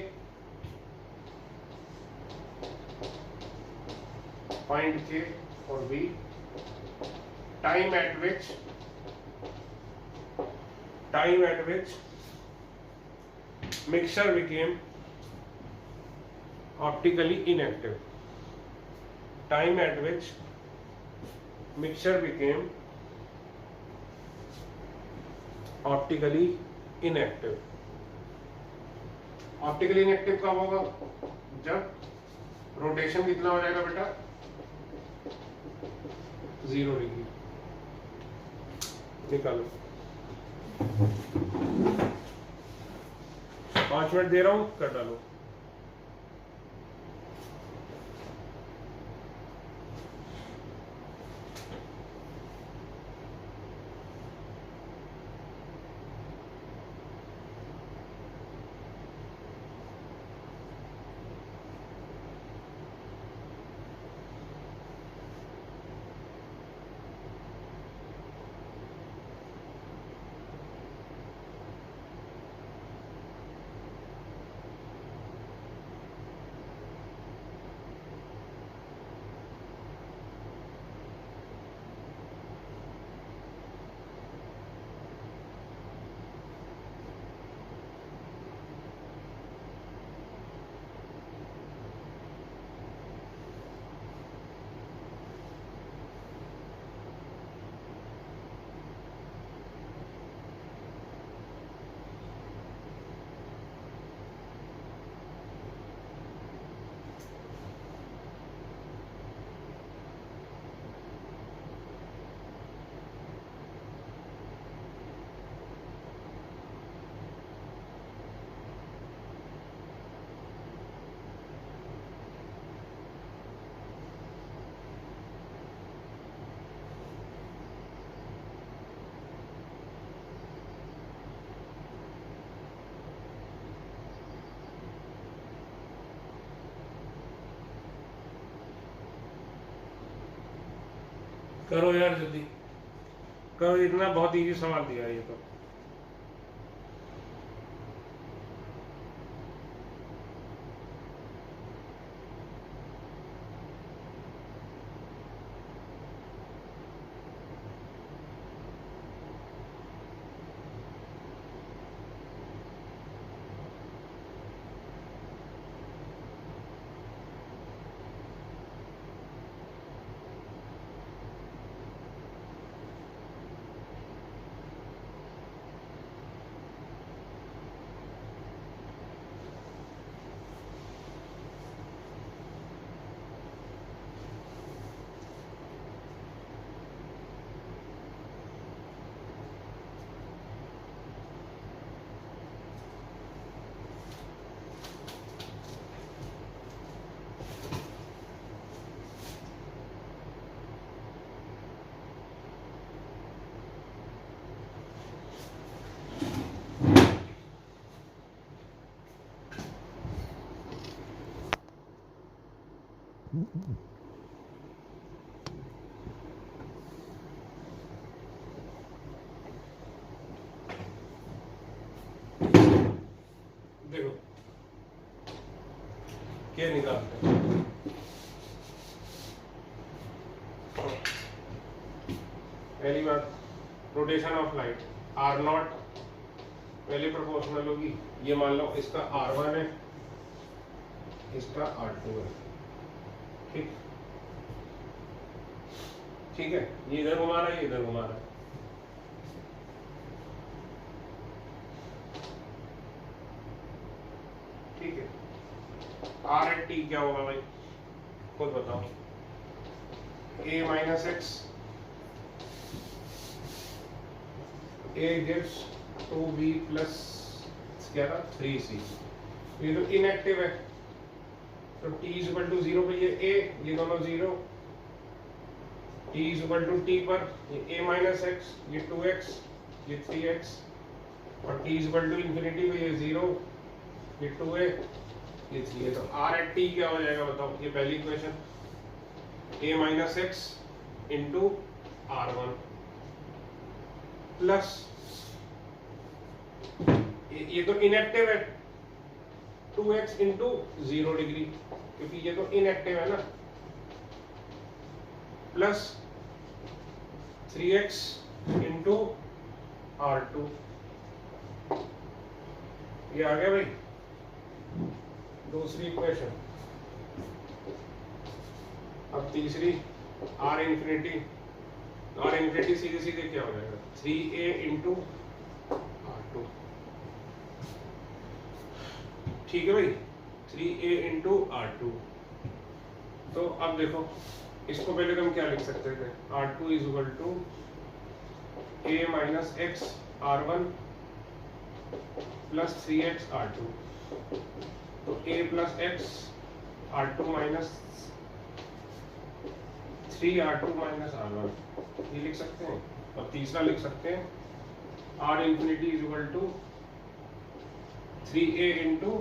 फाइंड के और B, time at which mixture became optically inactive, time at which mixture became optically inactive। Optically inactive कब होगा, जब रोटेशन कितना हो जाएगा बेटा, 0 डिग्री। निकालो, 5 मिनट दे रहा हूं, कर डालो। करो यार जल्दी करो, इतना बहुत इजी सवाल दिया है ये तो। के निकालते हैं। पहली बात, rotation of light R not पहले प्रोपोर्शनल होगी। ये मान लो इसका R1 है, इसका R2 है, ठीक ठीक है। ये इधर घुमा रहा है, ये इधर घुमा रहा है। ठीक है, R एट T क्या होगा भाई, खुद बताओ। A minus x, A gives 2B plus क्या था 3C। ये तो इनएक्टिव है, तो T इज इक्वल टू 0 पे ये A, ये दोनों 0। T is equal to T पर ये A माइनस एक्स, ये 2x, ये 3x, और T is equal to infinity पे ये 0, ये 2A, ये 3A। तो R एट T क्या हो जाएगा बताओ, ये पहली equation, A minus x into R1 plus ये तो इनएक्टिव है 2x इंटू 0 डिग्री, क्योंकि ये तो इनएक्टिव है ना, प्लस 3x इंटू R2। ये आ गया भाई दूसरी इक्वेशन। अब तीसरी, R इन्फिनिटी सीधे सीधे क्या हो जाएगा 3A इंटू R2, ठीक है भाई, 3A इंटू R2। तो अब देखो इसको पहले तो हम क्या लिख सकते थे, R2 is equal to A minus x R1 plus 3x R2। तो A plus x R2 minus 3R2 minus R1, ये लिख सकते हैं। और तीसरा लिख सकते हैं R infinity is equal to 3A into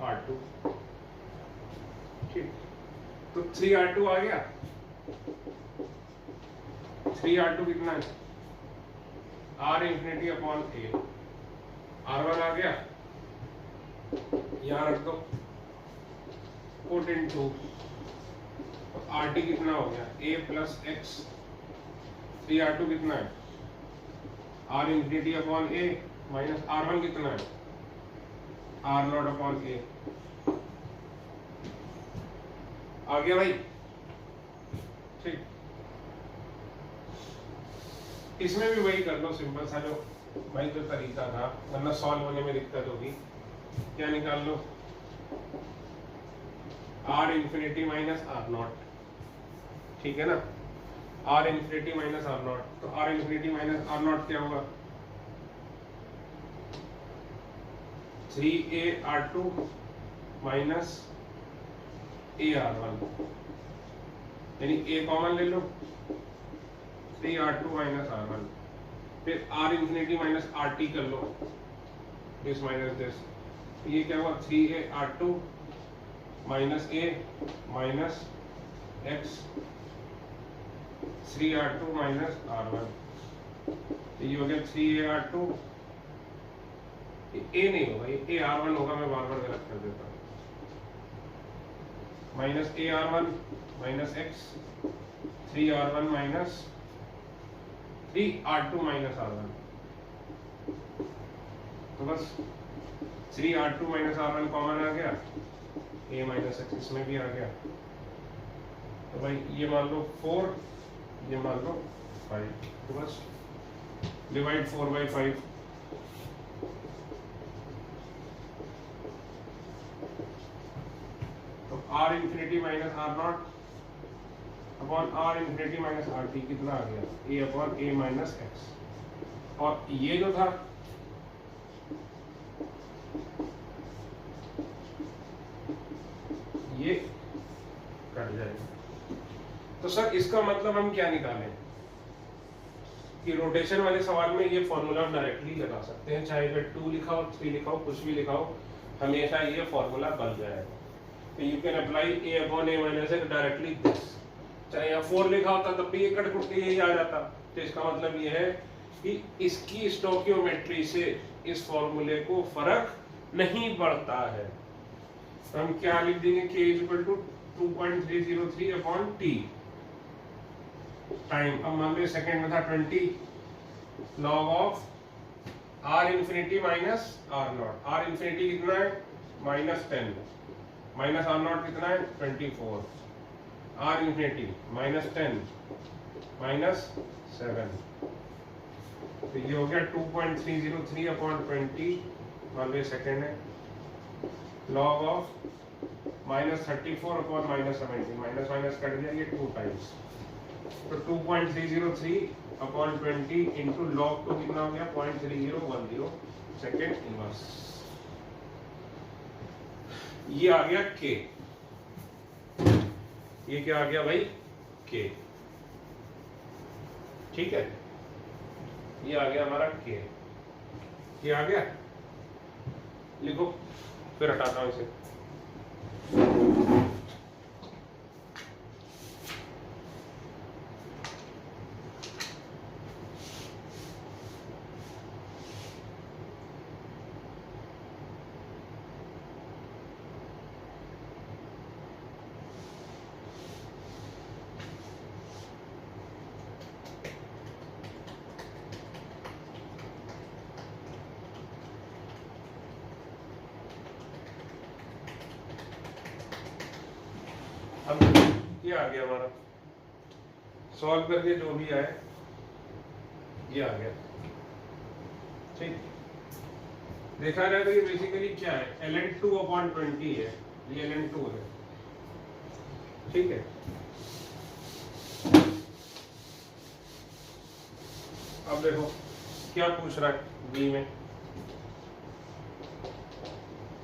R2, ठीक। तो 3R2 आ गया, 3R2 कितना है R infinity upon A, R1 आ गया, यहाँ रख दो, पुट इनटू RT कितना हो गया A प्लस एक्स, 3R2 कितना है R infinity upon A minus R1 कितना है R नॉट अपॉन A। आ गया भाई, ठीक। इसमें भी वही कर लो, सिंपल सा जो भाई जो तरीका था, वरना सॉल्व होने में दिक्कत होगी। क्या निकाल लो, R infinity minus R not, ठीक है ना, R infinity minus R not. तो R infinity minus R not क्या होगा 3A R2 minus A R1, यानी A कॉमन ले लो, 3R2 माइनस R1, फिर R इन्फिनिटी माइनस RT कर लो, दिस माइनस दिस, ये क्या हुआ 3A R2 minus A minus X 3R2 minus R1, ये हो गया 3A R2, A नहीं होगा, ये A R1 होगा, मैं बार बार गलत कर देता हूँ, minus A R1 minus X 3R1 minus 3R2 minus R1। तो बस 3R2 माइनस R1 कॉमन आ गया, A माइनस एक्स इसमें भी आ गया। तो भाई ये मान लो 4, ये मान लो 5, तो बस डिवाइड 4/5। तो R infinity minus R not upon R infinity minus RT कितना आ गया A upon A minus x, और ये जो था ये कट जाएगा। तो सर इसका मतलब हम क्या निकालें कि रोटेशन वाले सवाल में ये फॉर्मूला डायरेक्टली लगा सकते हैं, चाहे फिर 2 लिखाओ 3 लिखाओ कुछ भी लिखाओ, हमेशा ये फॉर्मूला बन जाएगा। तो you can apply A upon A minus x directly this, चाहे यहाँ 4 लिखा होता तब भी ये कट कुट के यही आ जाता। तो इसका मतलब ये है कि इसकी स्टोकियोमेट्री से इस फॉर्मूले को फर्क नहीं पड़ता है। हम क्या लिख देंगे, k equal to 2.303 upon t time, अब मान लो सेकंड में था 20 log of r infinity minus r not. r infinity कितना है -10 माइनस r नॉट कितना है 24, r इंफिनिटी -10 -7, तो ये हो गया 2.303 अपॉन 20 मान लो सेकंड है, log of -34 upon -17, minus minus cut गया, ये 2 टाइम्स, तो 2.303 अपॉन 20 इंटू लॉग 2 कितना हो गया 0.3010 सेकेंड इनवर्स, ये आ गया k, ये क्या आ गया भाई k, ठीक है, ये आ गया हमारा k, ये आ गया, लिखो फिर हटाता हूं इसे। अब ये आ गया हमारा, सॉल्व करके जो भी आए ये आ गया, ठीक। देखा जाए तो ये बेसिकली क्या है, ln2 अपॉन 20 है, ये ln2 है, ठीक है। अब देखो क्या पूछ रहा है बी में,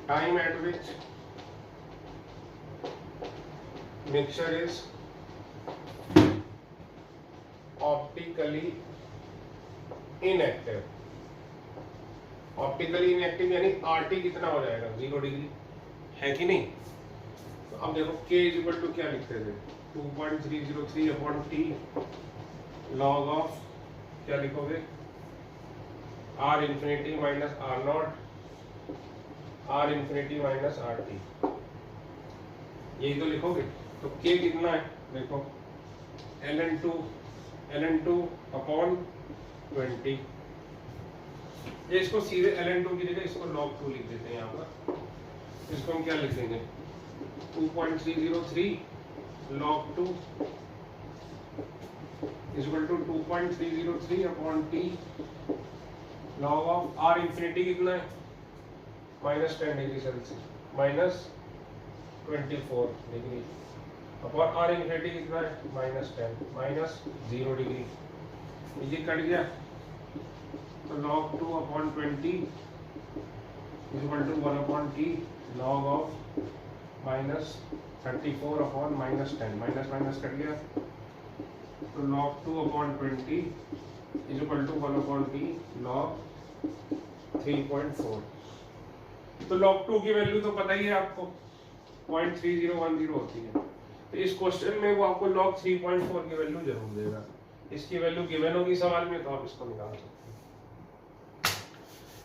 time at which mixture is optically inactive, optically inactive यानी RT कितना हो जाएगा 0 डिग्री, है कि नहीं। तो अब देखो K इक्वल टू क्या लिखते थे 2.303 अपॉन T लॉग ऑफ क्या लिखोगे R infinity minus R not, R infinity minus RT, यही तो लिखोगे। तो k कितना है देखो ln2 अपॉन 20, ये इसको सीधे ln2 की जगह इसको log 2 लिख देते हैं यहाँ पर, इसको हम क्या लिख देंगे 2.303 log 2 equal to 2.303 upon t log of r infinity कितना है -10 degree Celsius -24 degree upon r infinity कितना है -10 -0 डिग्री, ये कट गया, तो log 2 upon 20 equal to 1 upon t log of -34 upon -10, minus minus cut गया, तो log 2 upon 20 equal to 1 upon t log 3.4। तो log 2 की वैल्यू तो पता ही है आपको 0.3010 होती है, तो इस क्वेश्चन में वो आपको log 3.4 की वैल्यू जरूर देगा, इसकी वैल्यू गिवन होगी सवाल में, तो आप इसको निकाल सकते हैं।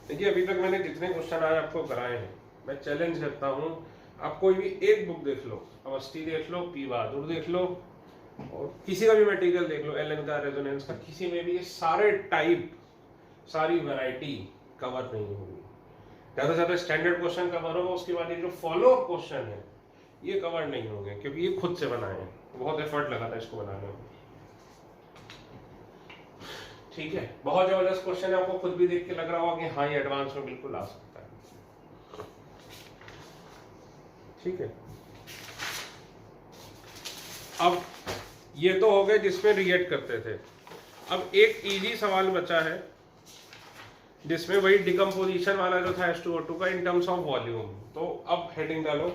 देखिए अभी तक मैंने जितने क्वेश्चन आज आपको कराए हैं, मैं चैलेंज करता हूँ आप कोई भी एक बुक देख लो, अवस्थी देख लो, पी बहादुर देख लो, और किसी का भी मटेरियल देख लो, एलन का, रेजोनेंस का, किसी में भी ये सारे टाइप सारी वैरायटी कवर नहीं होगी। ज्यादा से ज्यादा स्टैंडर्ड क्वेश्चन कवर होगा, उसके बाद ये जो फॉलो अप क्वेश्चन है ये कवर नहीं होंगे, क्योंकि ये खुद से बनाए हैं, बहुत एफर्ट लगा था इसको बनाने में, ठीक है। बहुत जबरदस्त क्वेश्चन है, आपको खुद भी देख के लग रहा होगा कि हाँ ये एडवांस में बिल्कुल आ सकता है, ठीक है। अब ये तो हो गए जिसमें रिएक्ट करते थे, अब एक इजी सवाल बचा है जिसमें वही डिकम्पोजिशन वाला जो था H2O2 का इन टर्म्स ऑफ वॉल्यूम। तो अब हेडिंग डालो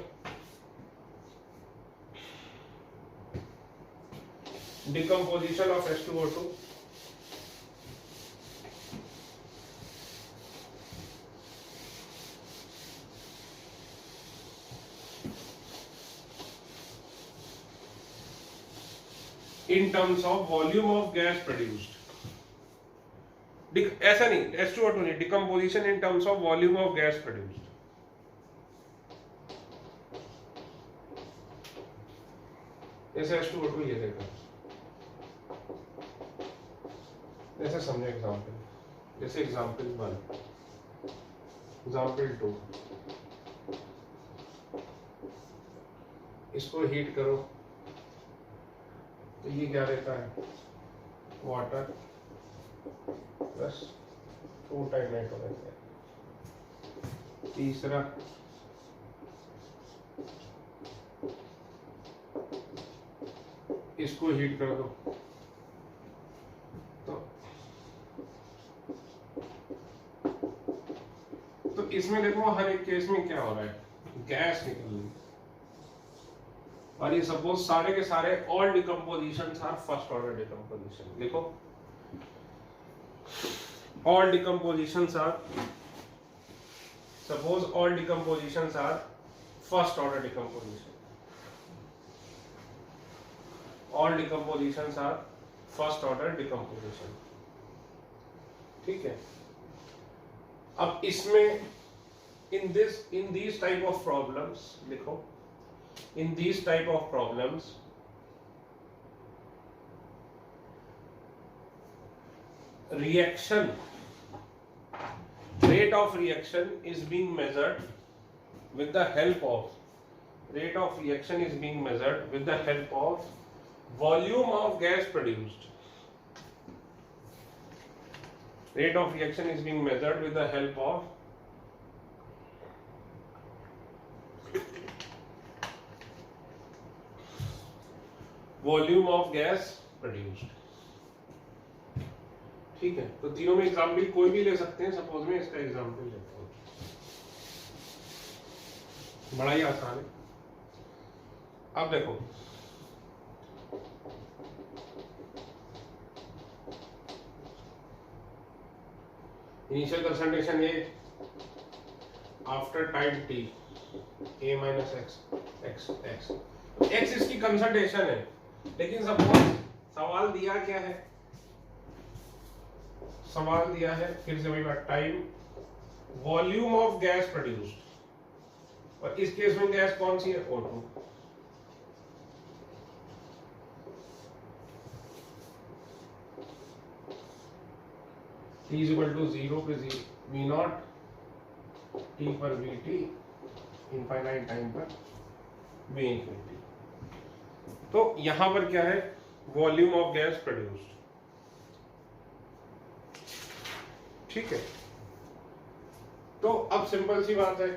decomposition of H2O2 in terms of volume of gas produced। ऐसा नहीं, H2O2 नहीं, decomposition in terms of volume of gas produced. जैसे H2O2 ये देखो, जैसे समझो एग्जाम्पल, जैसे एग्जाम्पल 1, एग्जाम्पल 2, इसको हीट करो तो ये क्या रहता है, वाटर प्लस 2 टाइम नाइट्रोजन। तीसरा इसको हीट कर दो तो इसमें देखो हर एक केस में क्या हो रहा है, गैस निकल रही है। और ये सपोज सारे के सारे all decomposition are first order decomposition. लिखो all decomposition are, suppose all decomposition are first order decomposition, all decomposition are first order decomposition. ठीक है, अब इसमें इन these type of problems लिखो, in these type of problems reaction, rate of reaction is being measured with the help of, rate of reaction is being measured with the help of volume of gas produced. Rate of reaction is being measured with the help of volume of gas produced. ठीक है, तो तीनों में example कोई भी ले सकते हैं। सपोज में इसका एग्जाम्पल लेता हूं, बड़ा ही आसान है। अब देखो initial concentration A after time T A minus x x x, x इसकी कंसंट्रेशन है। लेकिन सपोज सवाल दिया क्या है, सवाल दिया है फिर से वही बात, time volume of gas produced, और इस केस में गैस कौन सी है, O2। T is equal to 0 पे V नॉट, T पर VT, इनफाइनाइट टाइम पर V इंफिनिटी। तो यहां पर क्या है, वॉल्यूम ऑफ गैस प्रोड्यूस्ड। ठीक है, तो अब सिंपल सी बात है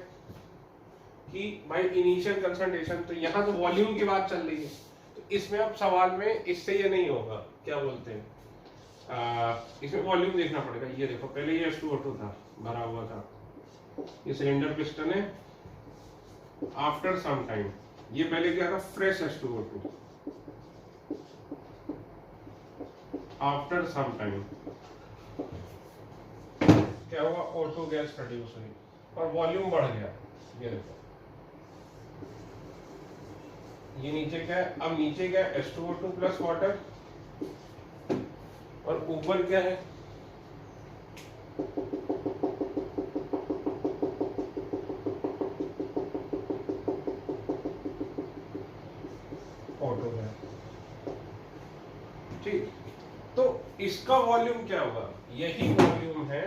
कि भाई इनिशियल कंसंट्रेशन, तो यहां तो वॉल्यूम की बात चल रही है, तो इसमें अब सवाल में इससे ये नहीं होगा, क्या बोलते हैं, इसमें वॉल्यूम देखना पड़ेगा। ये देखो पहले ये H2O2 था, भरा हुआ था, ये सिलेंडर पिस्टन है। आफ्टर सम टाइम ये पहले क्या था, fresh H2O2, after some time क्या हुआ, O2 गैस प्रोड्यूस हुई और वॉल्यूम बढ़ गया। ये देखो ये नीचे क्या है, अब नीचे क्या है, H2O2 प्लस वाटर, और ऊपर क्या है, O2 है। ठीक, तो इसका वॉल्यूम क्या होगा, यही वॉल्यूम है,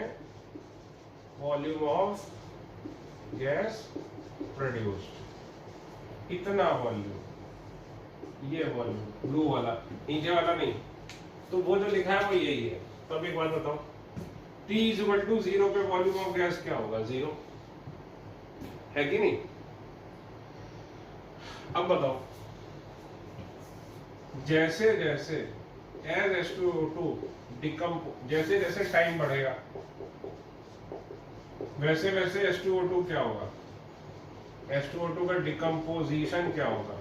वॉल्यूम ऑफ गैस प्रोड्यूस्ड, इतना वॉल्यूम, ये वॉल्यूम ब्लू वाला, नीचे वाला नहीं। तो वो जो लिखा है वो यही है। तो अब एक बात बताओ, T इज इक्वल टू 0 पे वॉल्यूम ऑफ गैस क्या होगा, 0 है कि नहीं। अब बताओ, जैसे जैसे एज H2O2 जैसे जैसे टाइम बढ़ेगा वैसे वैसे H2O2 क्या होगा, H2O2 का डिकम्पोजिशन क्या होगा,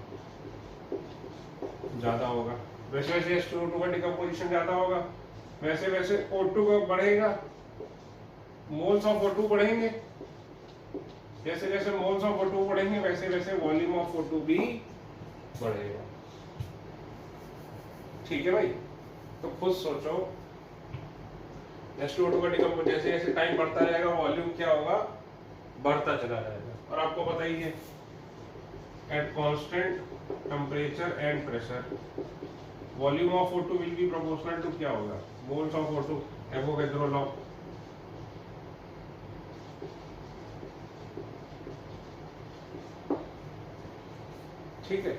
ज्यादा होगा। वैसे वैसे H2O2 का डिकम्पोजिशन ज्यादा होगा, वैसे वैसे O2 का बढ़ेगा, मोल्स ऑफ O2 बढ़ेंगे, जैसे जैसे मोल्स ऑफ O2 बढ़ेंगे वैसे वैसे वॉल्यूम ऑफ O2 भी बढ़ेगा। ठीक है भाई, तो खुद सोचो, H2O2 का डिकम्पोजिशन जैसे जैसे टाइम बढ़ता जाएगा वॉल्यूम क्या होगा, बढ़ता चला जाएगा। और आपको पता ही है at constant temperature and pressure, volume of O2 will be proportional to क्या होगा, moles of O2, Avogadro law. ठीक है,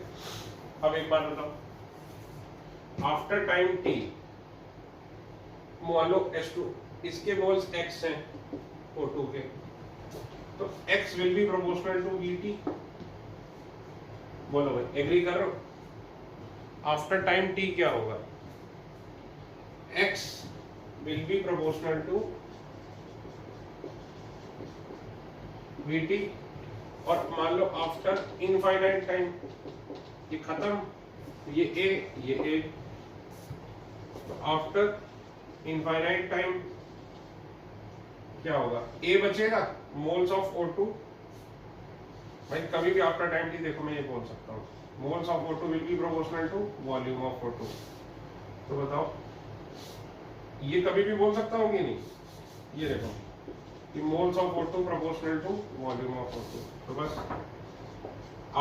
अब एक बात बताओ, आफ्टर टाइम t मान लो H2, इसके मोल्स x हैं O2 के, तो x will be proportional to Vt। बोलो भाई, एग्री कर रहे हो? आफ्टर टाइम t क्या होगा, x will be proportional to Vt। और मान लो आफ्टर इनफाइनाइट टाइम, ये खत्म, ये a, तो आफ्टर इनफाइनाइट टाइम क्या होगा, a बचेगा, मोल्स ऑफ O2। भाई कभी भी आफ्टर टाइम t देखो, मैं ये बोल सकता हूँ, moles of O2 will be proportional to volume of O2। तो बताओ, ये कभी भी बोल सकता हूँ कि नहीं? ये देखो कि moles of O2 proportional to volume of O2। तो बस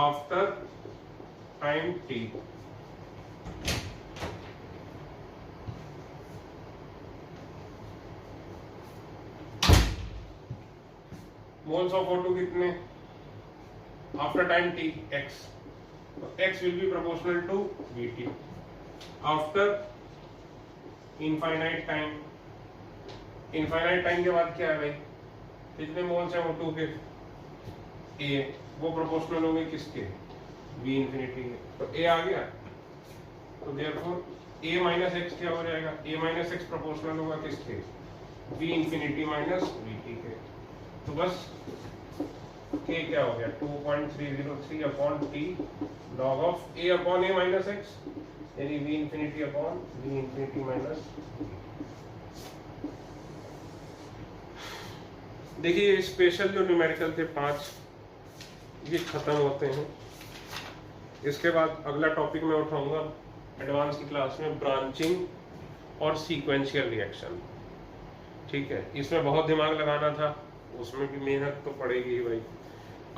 after time t moles of O2 कितने, आफ्टर टाइम t x, तो x will be proportional to Vt। After infinite time, infinite time के बाद क्या है भाई, कितने मोल्स हैं O2 के, a, वो प्रोपोर्शनल होंगे किसके, V इंफिनिटी के। तो a आ गया, तो देयरफॉर a माइनस एक्स क्या हो जाएगा, a माइनस एक्स प्रोपोर्शनल होगा किसके, V इंफिनिटी माइनस Vt के। तो बस k क्या हो गया, 2.303 upon t log of a upon a minus x, यानी V infinity upon V infinity minus. देखिए स्पेशल जो न्यूमेरिकल थे 5, ये खत्म होते हैं। इसके बाद अगला टॉपिक मैं उठाऊंगा एडवांस की क्लास में, ब्रांचिंग और सीक्वेंशियल रिएक्शन। ठीक है, इसमें बहुत दिमाग लगाना था, उसमें भी मेहनत तो पड़ेगी भाई।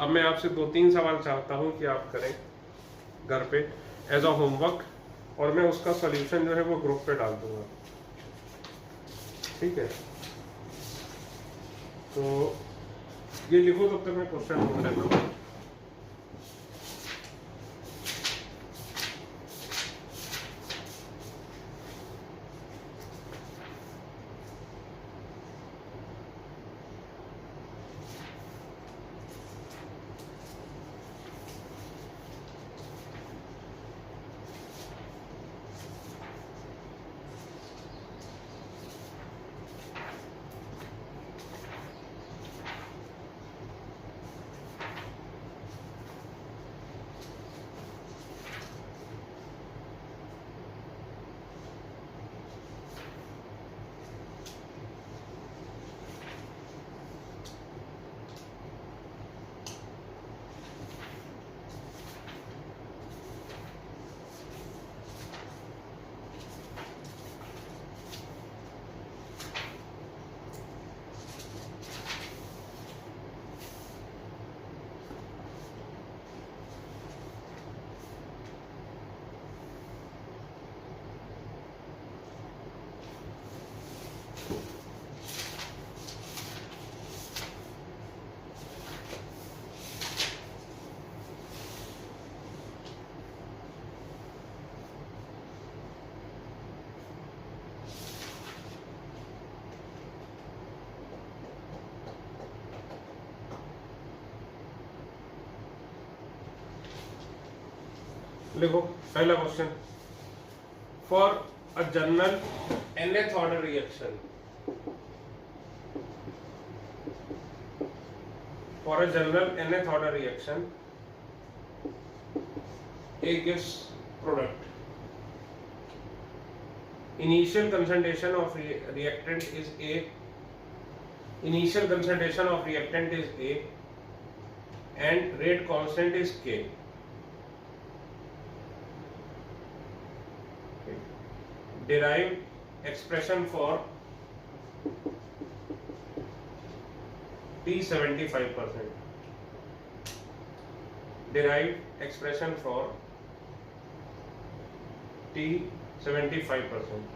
अब मैं आपसे 2-3 सवाल चाहता हूं कि आप करें घर पे एज अ होमवर्क, और मैं उसका सॉल्यूशन जो है वो ग्रुप पे डाल दूंगा। ठीक है, तो ये लिखो, तब तक मैं क्वेश्चन ढूंढ लेता हूँ। लिखो पहला question, for a general nth order reaction, for a general nth order reaction A gives product, initial concentration of reactant is A, initial concentration of reactant is A and rate constant is K. Derive expression for T 75%. derived expression for T 75%.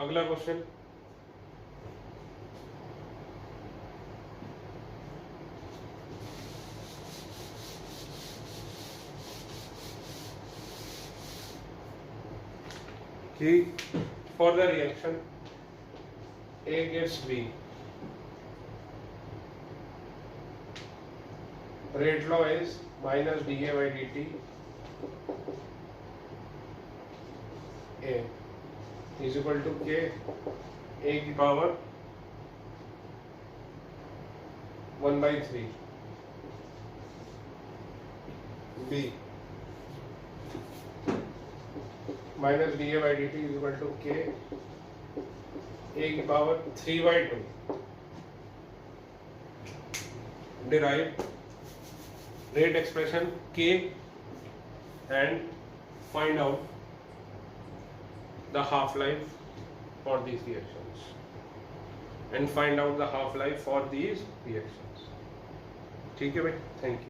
अगला question, कि for the reaction A gives B, rate law is minus dA by dt A is equal to K A की power 1/3 B minus dA by dt is equal to K A की power 3/2. Derive rate expression K and find out the half-life for these reactions and find out the half-life for these reactions. ठीक है भाई, thank you.